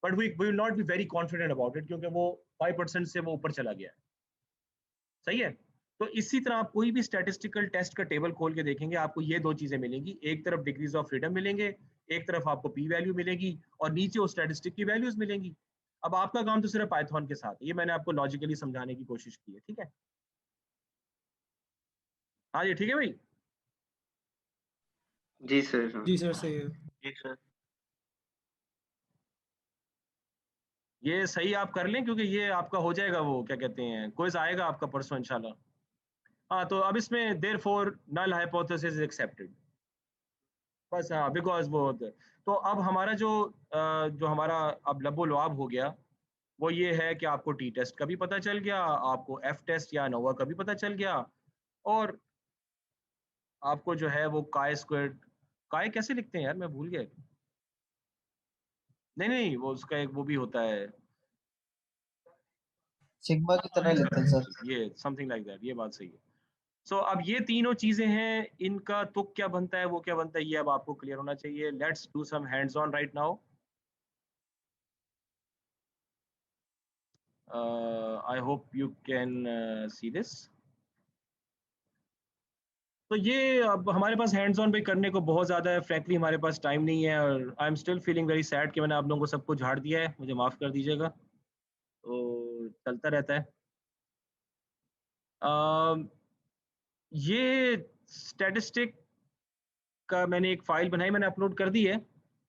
but we will not be very confident about it, क्योंकि वो 5% से वो ऊपर चला गया है, सही है। तो इसी तरह आप कोई भी स्टैटिस्टिकल टेस्ट का टेबल खोल के देखेंगे, आपको ये दो चीजें मिलेंगी, एक तरफ डिग्रीज ऑफ फ्रीडम मिलेंगे, एक तरफ आपको पी वैल्यू मिलेगी और नीचे वो स्टैटिस्टिक की वैल्यूज मिलेंगी। अब आपका काम तो सिर्फ पाइथन के साथ, ये मैंने आपको लॉजिकली समझाने की कोशिश की है, ठीक है। हाँ जी, ठीक है भाई। जी सर। जी सर, सही है। जी सर। ये सही आप कर लें, क्योंकि ये आपका हो जाएगा, वो क्या कहते हैं, क्विज आएगा आपका परसों इंशाल्लाह। हाँ, तो अब इसमें therefore null hypothesis is accepted, बस। हाँ, बिकॉज वो तो अब हमारा जो हमारा अब लबो लुआब हो गया वो ये है कि आपको टी टेस्ट का भी पता चल गया, आपको एफ टेस्ट या नोवा का भी पता चल गया, और आपको जो है वो काय स्क्वायर्ड, काय कैसे लिखते हैं यार, मैं भूल गया। नहीं, वो उसका एक वो भी होता है, सिग्मा की तरह लिखते हैं सर। ये समथिंग लाइक दैट, ये बात सही है। सो अब ये तीनों चीजें हैं, इनका तुक क्या बनता है, वो क्या बनता है, ये अब आपको क्लियर होना चाहिए। Let's do some hands on right now. I hope you can see this. तो ये अब हमारे पास हैंड्स ऑन पे करने को बहुत ज़्यादा है, फ्रैंकली हमारे पास टाइम नहीं है, और I am still feeling very sad कि मैंने आप लोगों को सबको झाड़ दिया है, मुझे माफ़ कर दीजिएगा। तो चलता रहता है। ये स्टैटिस्टिक का मैंने एक फाइल बनाई, मैंने अपलोड कर दी है।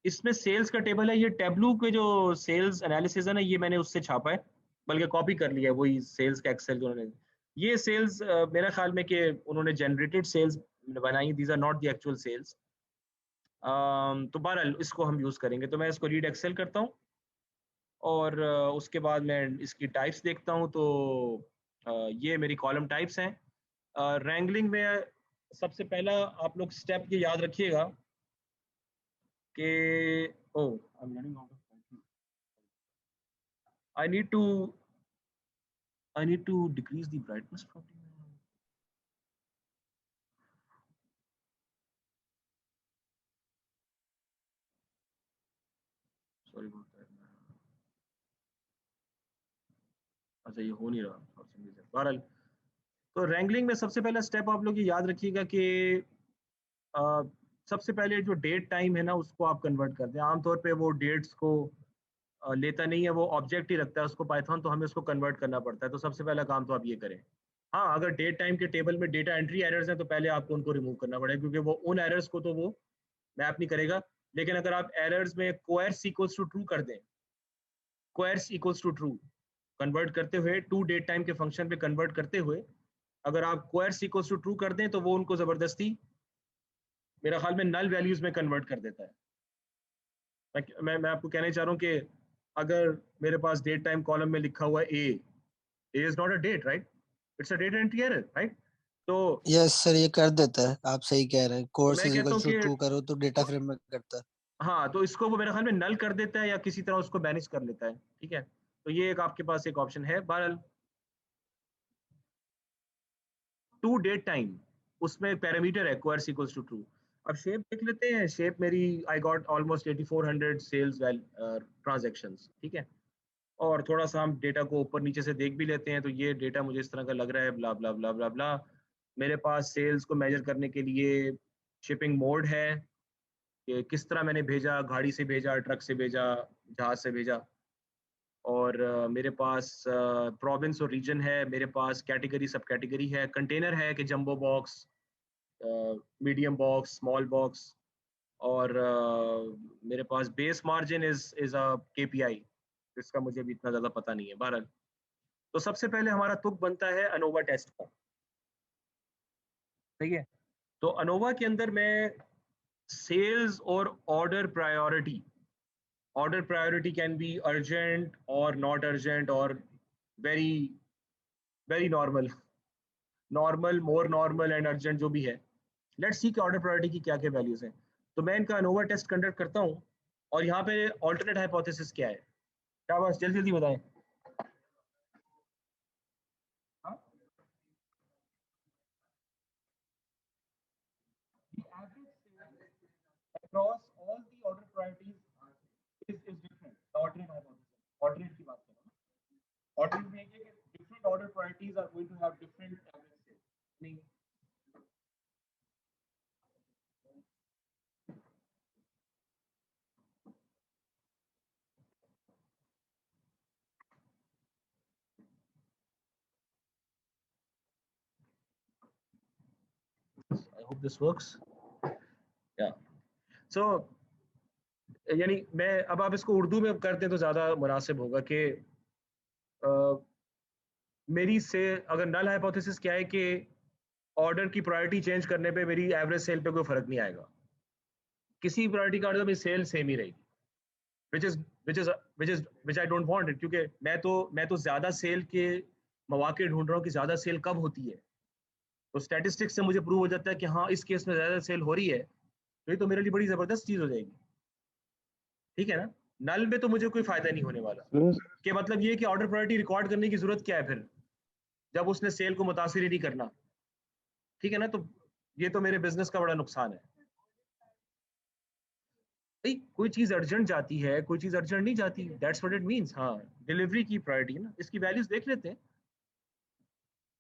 इसमें सेल्स का टेबल है, ये टेबलू के जो सेल्स एनालिसिस है ना, ये मैंने उससे छापा है, बल्कि कॉपी कर लिया है वही सेल्स का एक्सेल जो उन्होंने। ये सेल्स मेरा ख्याल में कि उन्होंने जनरेटेड सेल्स बनाई, these are not the actual sales. तो बहरहाल इसको हम यूज़ करेंगे। तो मैं इसको रीड एक्सेल करता हूँ और उसके बाद मैं इसकी टाइप्स देखता हूँ। तो ये मेरी कॉलम टाइप्स हैं। रैंगलिंग में सबसे पहला आप लोग स्टेप ये याद रखिएगा कि I am running out of time, I need to decrease the brightness probably. Sorry about that. अच्छा, ये हो नहीं रहा। बहरहाल, तो रैंगलिंग में सबसे पहला स्टेप आप लोग ये याद रखिएगा कि सबसे पहले जो डेट टाइम है ना उसको आप कन्वर्ट करते हैं। आमतौर पे वो डेट्स को लेता नहीं है, वो ऑब्जेक्ट ही रखता है उसको पाइथन, तो हमें उसको कन्वर्ट करना पड़ता है। तो सबसे पहला काम तो आप ये करें। हाँ, अगर डेट टाइम के टेबल में डेटा एंट्री एरर्स हैं तो पहले आपको उनको रिमूव करना पड़ेगा, क्योंकि वो उन एरर्स को तो वो मैप नहीं करेगा। लेकिन अगर आप एरर्स में कोएर्स इक्वल्स टू ट्रू कर दें, क्वेर्स इक्वल्स टू ट्रू कन्वर्ट करते हुए, टू डेट टाइम के फंक्शन पे कन्वर्ट करते हुए अगर आप क्वेर्स इक्वल्स टू ट्रू कर दें तो वो उनको जबरदस्ती मेरा ख्याल में नल वैल्यूज में कन्वर्ट कर देता है। मैं आपको कहना चाह रहा हूँ कि अगर मेरे पास डेट टाइम कॉलम में लिखा हुआ है A is not a date, right? It's a date entry error, right? तो यस सर, ये कर देता है, आप सही कह रहे हैं। कोर्स मैं इज कहता इक्वल हूँ टू कि ट्रू करो तो डेटा फ्रेम में करता है। हाँ, तो इसको वो मेरे ख्याल में नल कर देता है या किसी तरह उसको मैनेज कर लेता है, ठीक है? तो ये एक आपके पास एक ऑप्शन है। बहरहाल टू डेट टाइम उसमें एक पैरामीटर है क्वेर्स इक्वल्स टू ट्रू। अब शेप देख लेते हैं। शेप मेरी I got almost 8400 sales transactions, ठीक है? और थोड़ा सा हम डेटा को ऊपर नीचे से देख भी लेते हैं तो ये डेटा मुझे इस तरह का लग रहा है, ब्ला ब्ला ब्ला ब्ला ब्ला। मेरे पास सेल्स को मेजर करने के लिए शिपिंग मोड है कि किस तरह मैंने भेजा, गाड़ी से भेजा, ट्रक से भेजा, जहाज से भेजा। और मेरे पास प्रोविंस और रीजन है, मेरे पास कैटेगरी सब कैटेगरी है, कंटेनर है कि jumbo box, medium box, small box. और मेरे पास base margin is a KPI जिसका मुझे भी इतना ज़्यादा पता नहीं है। बहरहाल तो सबसे पहले हमारा तुक बनता है अनोवा टेस्ट का, ठीक है? तो अनोवा के अंदर मैं सेल्स और order priority can be urgent और नॉट अर्जेंट और very very normal, more normal and urgent जो भी है। लेट्स सी कि ऑर्डर प्रायोरिटी की क्या क्या वैल्यूज हैं। तो मैं इनका अनोवा टेस्ट कंडक्ट करता हूँ और यहाँ पे ऑल्टरनेट हाइपोथेसिस क्या है? क्या बस जल्दी जल्दी बताएं। हाँ? The average sale across all the order priorities is different. The alternate hypothesis, alternate की बात करें, alternate में ये कि different order priorities are going to have different average sales. नहीं, I hope this works. Yeah. So यानी मैं अब आप इसको उर्दू में करते हैं तो ज़्यादा मुनासिब होगा कि मेरी से अगर नल हाइपोथेसिस क्या है कि ऑर्डर की प्रायोरिटी चेंज करने पे मेरी एवरेज सेल पे कोई फर्क नहीं आएगा, किसी प्रायोरिटी का मेरी सेल सेम ही रहेगी, which I don't want it, क्योंकि मैं तो ज़्यादा सेल के मौके ढूंढ रहा हूँ कि ज़्यादा सेल कब होती है। तो स्टैटिस्टिक्स से मुझे प्रूव हो जाता है कि हाँ इस केस में ज़्यादा सेल हो रही है, तो ये तो मेरे लिए बड़ी ज़बरदस्त चीज़ हो जाएगी, ठीक है ना? नल में तो मुझे कोई फायदा नहीं होने वाला। कि मतलब ये कि ऑर्डर प्रायोरिटी रिकॉर्ड करने की जरूरत क्या है फिर जब उसने सेल को मुतासिर ही नहीं करना, ठीक है ना? तो ये तो मेरे बिजनेस का बड़ा नुकसान है। भाई कोई चीज अर्जेंट जाती है, कोई चीज अर्जेंट नहीं जाती, दैट्स व्हाट इट मींस। हाँ, डिलीवरी की प्रायोरिटी है ना। इसकी वैल्यूज देख लेते हैं।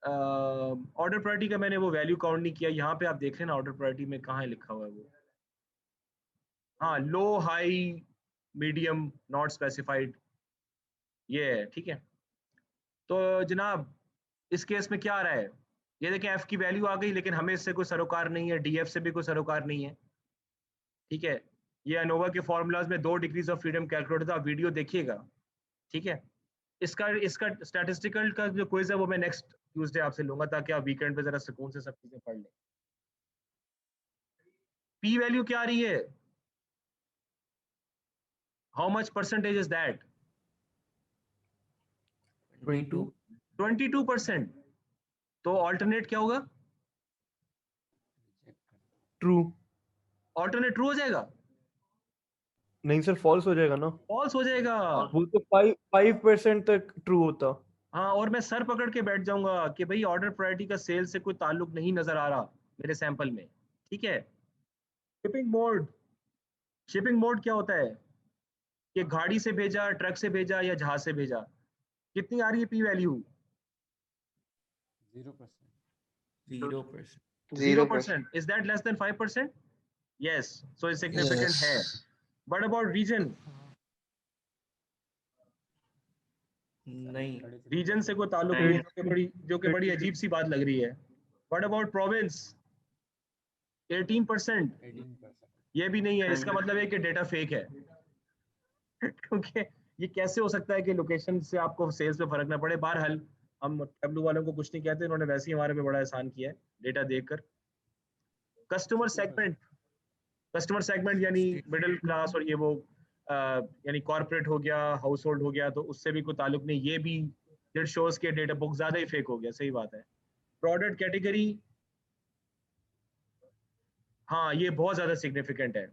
ऑर्डर प्रायोरिटी का मैंने वो वैल्यू काउंट नहीं किया, यहाँ पे आप देख लेना ऑर्डर प्रायोरिटी में कहाँ है लिखा हुआ है वो। हाँ, लो, हाई, मीडियम, नॉट स्पेसिफाइड, ये है, ठीक है? तो जनाब इस केस में क्या आ रहा है? ये देखें एफ की वैल्यू आ गई, लेकिन हमें इससे कोई सरोकार नहीं है, डीएफ से भी कोई सरोकार नहीं है, ठीक है? ये अनोवा के फॉर्मूलाज में 2 डिग्रीज ऑफ फ्रीडम कैलकुलेट था, आप वीडियो देखिएगा, ठीक है? इसका स्टैटिस्टिकल का जो क्विज है वो मैं नेक्स्ट ट्यूसडे आपसे लूंगा ताकि आप वीकेंड पे जरा सुकून से सब चीजें पढ़ लें। पी वैल्यू क्या आ रही है? How much percentage is that? 22%। तो ऑल्टरनेट क्या होगा? ट्रू। ऑल्टरनेट ट्रू हो जाएगा? नहीं सर, फॉल्स हो जाएगा ना। फॉल्स हो जाएगा। वो तो 5% तक ट्रू होता। हाँ, और मैं सर पकड़ के बैठ जाऊंगा कि भाई ऑर्डर प्रायोरिटी का सेल से कोई ताल्लुक नहीं नजर आ रहा मेरे सैंपल में, ठीक है? शिपिंग मोड क्या होता है? कि गाड़ी से भेजा, ट्रक से भेजा या जहाज से भेजा। कितनी आ रही है p value? 0%. 0%. Is that less than 5%? Yes, so significant है। But about region? नहीं, रीजन से कोई ताल्लुक नहीं है, जो कि बड़ी अजीब सी बात लग रही है। What about province? 18%। ये भी नहीं है। इसका मतलब है कि डेटा फेक है क्योंकि ये कैसे हो सकता है कि लोकेशन से आपको सेल्स पे फर्क ना पड़े? बहरहाल हम टैबलू वालों को कुछ नहीं कहते, इन्होंने वैसे ही हमारे पे बड़ा एहसान किया है डेटा देखकर। कस्टमर सेगमेंट यानी मिडिल क्लास और ये वो यानी कॉर्पोरेट हो गया, हाउस होल्ड हो गया, तो उससे भी कोई ताल्लुक नहीं। ये भी इट शोज के डेटा बुक ज्यादा ही फेक हो गया, सही बात है। प्रोडक्ट कैटेगरी, हाँ ये बहुत ज्यादा सिग्निफिकेंट है।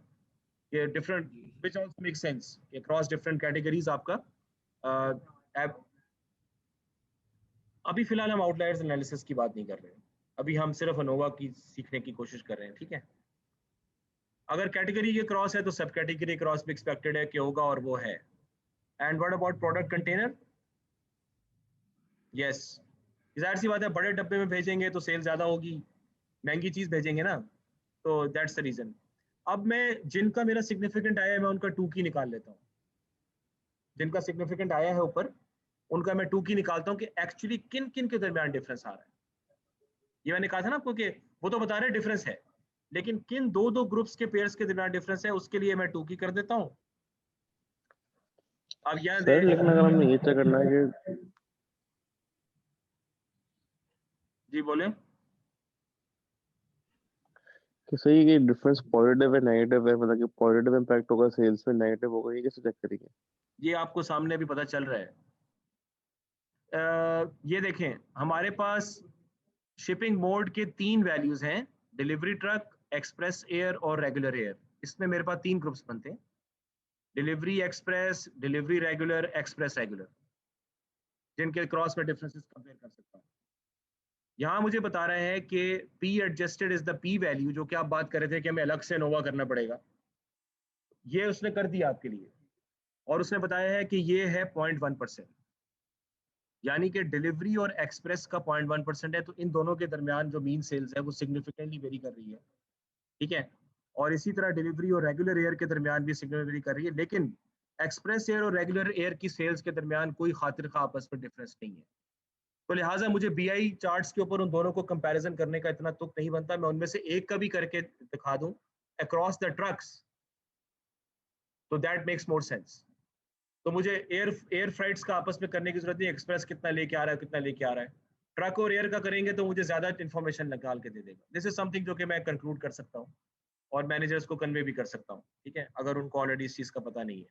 ये different which also make sense कि क्रॉस डिफरेंट कैटेगरीज आपका अभी फिलहाल हम आउटलायर्स एनालिसिस की बात नहीं कर रहे हैं, अभी हम सिर्फ अनोवा की सीखने की कोशिश कर रहे हैं, ठीक है। अगर कैटेगरी ये क्रॉस है तो सब कैटेगरी क्रॉस भी एक्सपेक्टेड है कि होगा, और वो है। And what about product container? Yes, जाहिर सी बात है, बड़े डब्बे में भेजेंगे तो सेल ज्यादा होगी, महंगी चीज भेजेंगे ना, तो दैट्स द रीजन। अब मैं जिनका मेरा सिग्निफिकेंट आया है मैं उनका 2 की निकाल लेता हूँ। जिनका सिग्निफिकेंट आया है ऊपर उनका मैं 2 की निकालता हूँ कि एक्चुअली किन किन के दरमियान डिफरेंस आ रहा है। ये मैंने कहा था ना आपको कि वो तो बता रहे डिफरेंस है, लेकिन किन दो ग्रुप्स के पेयर्स के दरमियान डिफरेंस है उसके लिए मैं 2 की कर देता हूँ। अब यहाँ सर लेकिन अगर हमने ये चेक करना है कि जी बोले कि सही कि डिफरेंस पॉजिटिव है नेगेटिव है, मतलब कि पॉजिटिव इम्पैक्ट होगा सेल्स में, नेगेटिव होगा, ये कैसे चेक करेंगे? ये आपको सामने भी पता चल रहा है। ये देखें हमारे पास शिपिंग मोड के 3 वैल्यूज हैं, डिलीवरी ट्रक, एक्सप्रेस एयर और रेगुलर एयर। इसमें मेरे पास 3 ग्रुप्स बनते हैं, delivery express, delivery regular, express regular, जिनके क्रॉस में डिफरेंसेस कंपेयर कर सकता हूँ। यहाँ मुझे बता रहे हैं कि P adjusted is the P value, जो कि आप बात कर रहे थे कि हमें अलग से नोवा करना पड़ेगा, ये उसने कर दिया आपके लिए, और उसने बताया है कि ये है 0.1%, यानी कि डिलीवरी और एक्सप्रेस का 0.1% है। तो इन दोनों के दरमियान जो मीन सेल्स है वो सिग्निफिकेंटली वेरी कर रही है, ठीक है। और इसी तरह डिलीवरी और रेगुलर एयर के दरमियान भी सिग्निफिकेंटली कर रही है, लेकिन एक्सप्रेस एयर और रेगुलर एयर की सेल्स के दरमियान कोई खातिर खा आपस में डिफरेंस नहीं है। तो लिहाजा मुझे BI चार्ट्स के ऊपर उन दोनों को कंपैरिजन करने का इतना तुक नहीं बनता। मैं उनमें से एक का भी करके दिखा दूं अक्रॉस द ट्रक्स, तो दैट मेक्स मोर सेंस। तो मुझे एयर फ्राइट्स का आपस में करने की जरूरत नहीं, एक्सप्रेस कितना लेके आ रहा है कितना लेके आ रहा है। ट्रक और एयर का करेंगे तो मुझे ज्यादा इन्फॉर्मेशन निकाल के दे देगा। दिस इज समथिंग जो कि मैं कंक्लूड कर सकता हूँ और मैनेजर्स को कन्वे भी कर सकता हूँ, ठीक है, अगर उनको ऑलरेडी इस चीज का पता नहीं है।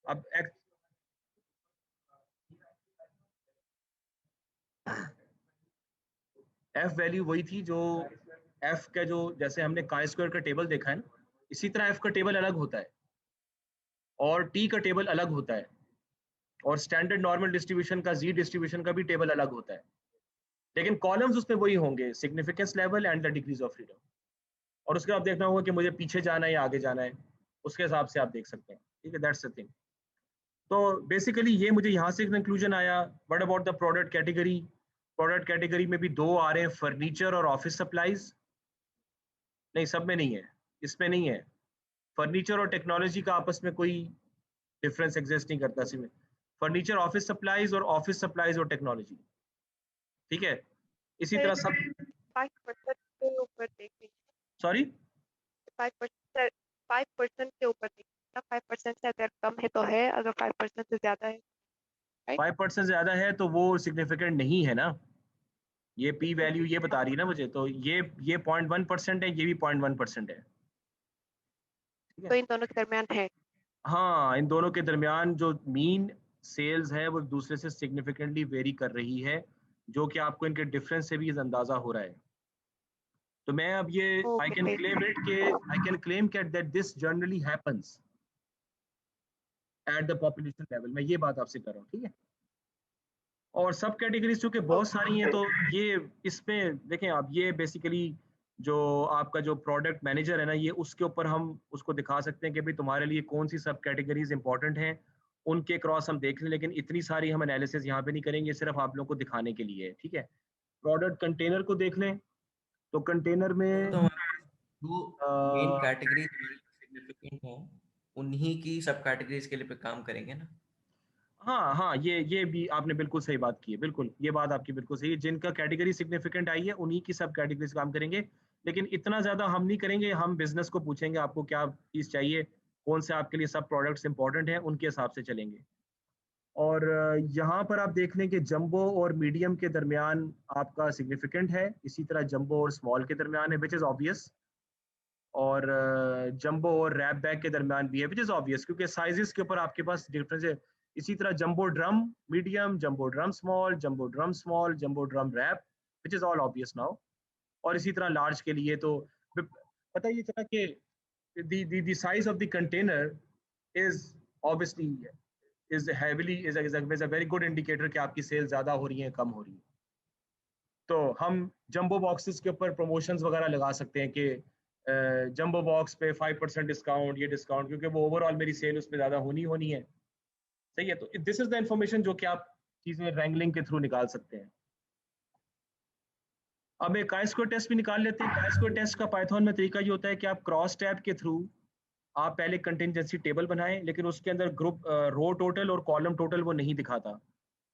अब एफ वैल्यू वही थी जो एफ का, जो जैसे हमने काई स्क्वायर का टेबल देखा है ना, इसी तरह एफ का टेबल अलग होता है और टी का टेबल अलग होता है, और स्टैंडर्ड नॉर्मल डिस्ट्रीब्यूशन का, जी डिस्ट्रीब्यूशन का भी टेबल अलग होता है, लेकिन कॉलम्स उसमें वही होंगे, significance level and the degrees of freedom. और उसके बाद देखना होगा कि मुझे पीछे जाना है या आगे जाना है, उसके हिसाब से आप देख सकते हैं, ठीक है, दैट्स द थिंग। तो बेसिकली ये मुझे यहाँ से कंक्लूजन आया। What about the product category? Product category में भी 2 आ रहे हैं, फर्नीचर और ऑफिस सप्लाईज। नहीं, सब में नहीं है, इसमें नहीं है। फर्नीचर और टेक्नोलॉजी का आपस में कोई डिफरेंस एग्जिस्ट नहीं करता सिर्फ फर्नीचर, ऑफिस सप्लाईज और ऑफिस सप्लाईज और टेक्नोलॉजी, ठीक है। इसी तरह सब 5% के ऊपर देखिए, सॉरी 5% के ऊपर देखिए, 5% से अगर कम है तो है, अगर 5% से ज्यादा है 5% ज्यादा है तो वो सिग्निफिकेंट नहीं है ना। ये P वैल्यू ये बता रही है ना मुझे, तो ये 0.1% है, ये भी 0.1% है, ठीक तो है। इन दोनों के दरमियान है। हाँ, इन दोनों के दरमियान जो मीन सेल्स है वो दूसरे से सिग्निफिकेंटली वेरी कर रही है, जो कि आपको इनके डिफरेंस से भी अंदाजा हो रहा है। तो मैं अब ये I can claim that this generally happens at the population level. मैं ये बात आपसे कर रहा हूँ, ठीक है। और सब कैटेगरीज चूंकि बहुत सारी हैं, तो ये इसमें देखें आप, ये बेसिकली जो आपका जो प्रोडक्ट मैनेजर है ना, ये उसके ऊपर हम उसको दिखा सकते हैं कि भाई तुम्हारे लिए कौन सी सब कैटेगरीज इंपॉर्टेंट हैं, उनके क्रॉस हम देख लें, लेकिन इतनी सारी हम एनालिसिस यहाँ पे नहीं करेंगे, सिर्फ आप लोगों को दिखाने के लिए है, ठीक है। प्रोडक्ट कंटेनर को देख लें, तो कंटेनर में तो जो मेन कैटेगरी सिग्निफिकेंट है उन्हीं की सब कैटेगरीज के लिए पे काम करेंगे ना। हाँ हाँ, ये भी आपने बिल्कुल सही बात की है, बिल्कुल ये बात आपकी बिल्कुल सही है। जिनका कैटेगरी सिग्निफिकेंट आई है उन्हीं की सब कैटेगरीज काम करेंगे, लेकिन इतना ज्यादा हम नहीं करेंगे। हम बिजनेस को पूछेंगे आपको क्या चीज चाहिए, कौन से आपके लिए सब प्रोडक्ट्स इंपॉर्टेंट हैं, उनके हिसाब से चलेंगे। और यहाँ पर आप देख लें कि जंबो और मीडियम के दरमियान आपका सिग्निफिकेंट है, इसी तरह जंबो और स्मॉल के दरमियान है, विच इज़ ऑब्वियस। और जंबो और रैप बैग के दरमियान भी है, विच इज़ ऑब्वियस, क्योंकि साइजेस के ऊपर आपके पास डिफरेंस है। इसी तरह jumbo drum medium, jumbo drum small, jumbo drum small, jumbo drum wrap, which is all obvious now. और इसी तरह लार्ज के लिए तो पता ही चला कि the size of the container is obviously is heavily is a very good indicator कि आपकी सेल ज़्यादा हो रही है, कम हो रही है। तो हम जंबो बॉक्सेस के ऊपर प्रमोशंस वगैरह लगा सकते हैं कि जंबो बॉक्स पे 5% डिस्काउंट, ये डिस्काउंट, क्योंकि वो ओवरऑल मेरी सेल उस पर ज़्यादा होनी है। सही है, तो दिस इज द इंफॉर्मेशन जो कि आप चीज़ें रैंगलिंग के थ्रू निकाल सकते हैं। अब एक chi-square टेस्ट भी निकाल लेते हैं। chi-square टेस्ट का पाइथन में तरीका ये होता है कि आप क्रॉस टैब के थ्रू आप पहले कंटिंजेंसी टेबल बनाएं, लेकिन उसके अंदर ग्रुप रो टोटल और कॉलम टोटल वो नहीं दिखाता।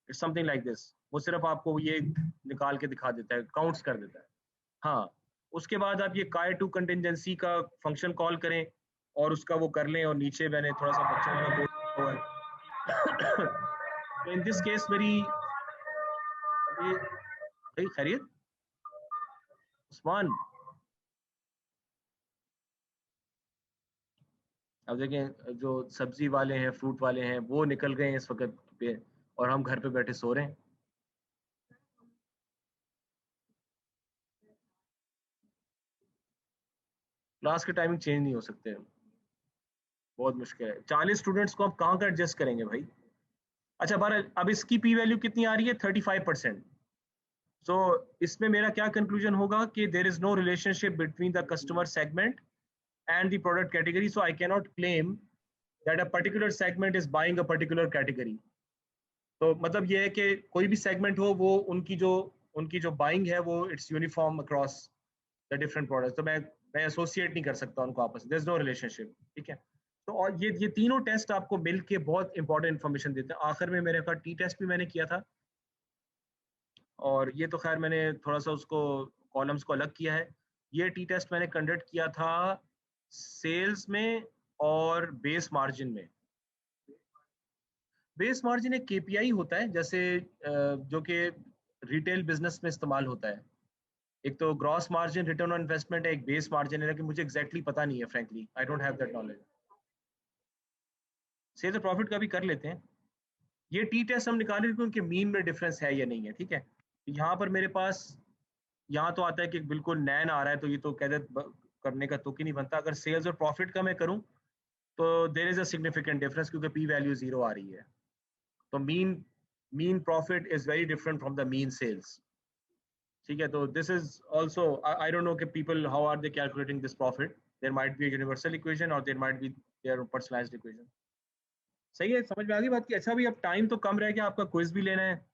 इट्स समथिंग लाइक दिस, वो सिर्फ आपको ये निकाल के दिखा देता है, काउंट्स कर देता है। हाँ, उसके बाद आप ये chi2 कंटिंजेंसी का फंक्शन कॉल करें और उसका वो कर लें, और नीचे मैंने थोड़ा सा बच्चों वाला कोड हुआ है। तो इन दिस केस मेरी खैरियत उस्मान, अब देखें जो सब्जी वाले हैं, फ्रूट वाले हैं, वो निकल गए हैं इस वक्त पे, और हम घर पे बैठे सो रहे हैं। क्लास के टाइमिंग चेंज नहीं हो सकते, बहुत मुश्किल है। 40 स्टूडेंट्स को आप कहाँ का एडजस्ट करेंगे भाई? अच्छा बारह, अब इसकी पी वैल्यू कितनी आ रही है? 35%। सो इसमें मेरा क्या कंक्लूजन होगा कि there is no relationship between the customer segment and the product category, so I cannot claim that a particular segment is buying a particular category. तो मतलब ये है कि कोई भी सेगमेंट हो, वो उनकी जो बाइंग है वो it's uniform across the different products. तो मैं एसोसिएट नहीं कर सकता उनको आपस में, देयर इज नो रिलेशनशिप। ठीक है, तो और ये तीनों टेस्ट आपको मिल के बहुत इंपॉर्टेंट इन्फॉर्मेशन देते हैं। आखिर में मेरे पास टी टेस्ट भी मैंने किया था, और ये तो खैर मैंने थोड़ा सा उसको कॉलम्स को अलग किया है। ये टी टेस्ट मैंने कंडक्ट किया था सेल्स में और बेस मार्जिन में। बेस मार्जिन एक केपीआई होता है, जैसे जो कि रिटेल बिजनेस में इस्तेमाल होता है। एक तो gross margin return on investment है, एक बेस मार्जिन है, लेकिन मुझे एग्जैक्टली पता नहीं है, frankly I don't have that knowledge. Sales और प्रॉफिट का भी कर लेते हैं। ये टी टेस्ट हम निकाल रहे हैं उनके मीन में डिफरेंस है या नहीं है। ठीक है, यहाँ पर मेरे पास यहाँ तो आता है कि बिल्कुल नैन आ रहा है, तो ये तो कैद करने का तुक ही नहीं बनता। अगर सेल्स और प्रॉफिट का मैं करूं तो there is a significant difference, क्योंकि पी वैल्यू 0 आ रही है। तो mean profit is very different from the mean sales. ठीक है, तो this is also I don't know कि people how are they calculating this profit. There might be a universal equation और there might be their personalised equation. सही है, समझ में आ गई बात की? अच्छा भी अब टाइम तो कम रह गया, आपका क्विज भी लेना है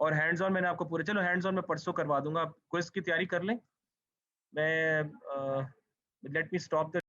और हैंड्स ऑन मैंने आपको पूरे, चलो हैंड्स ऑन मैं परसों करवा दूंगा, क्विज की तैयारी कर लें। मैं लेट मी स्टॉप द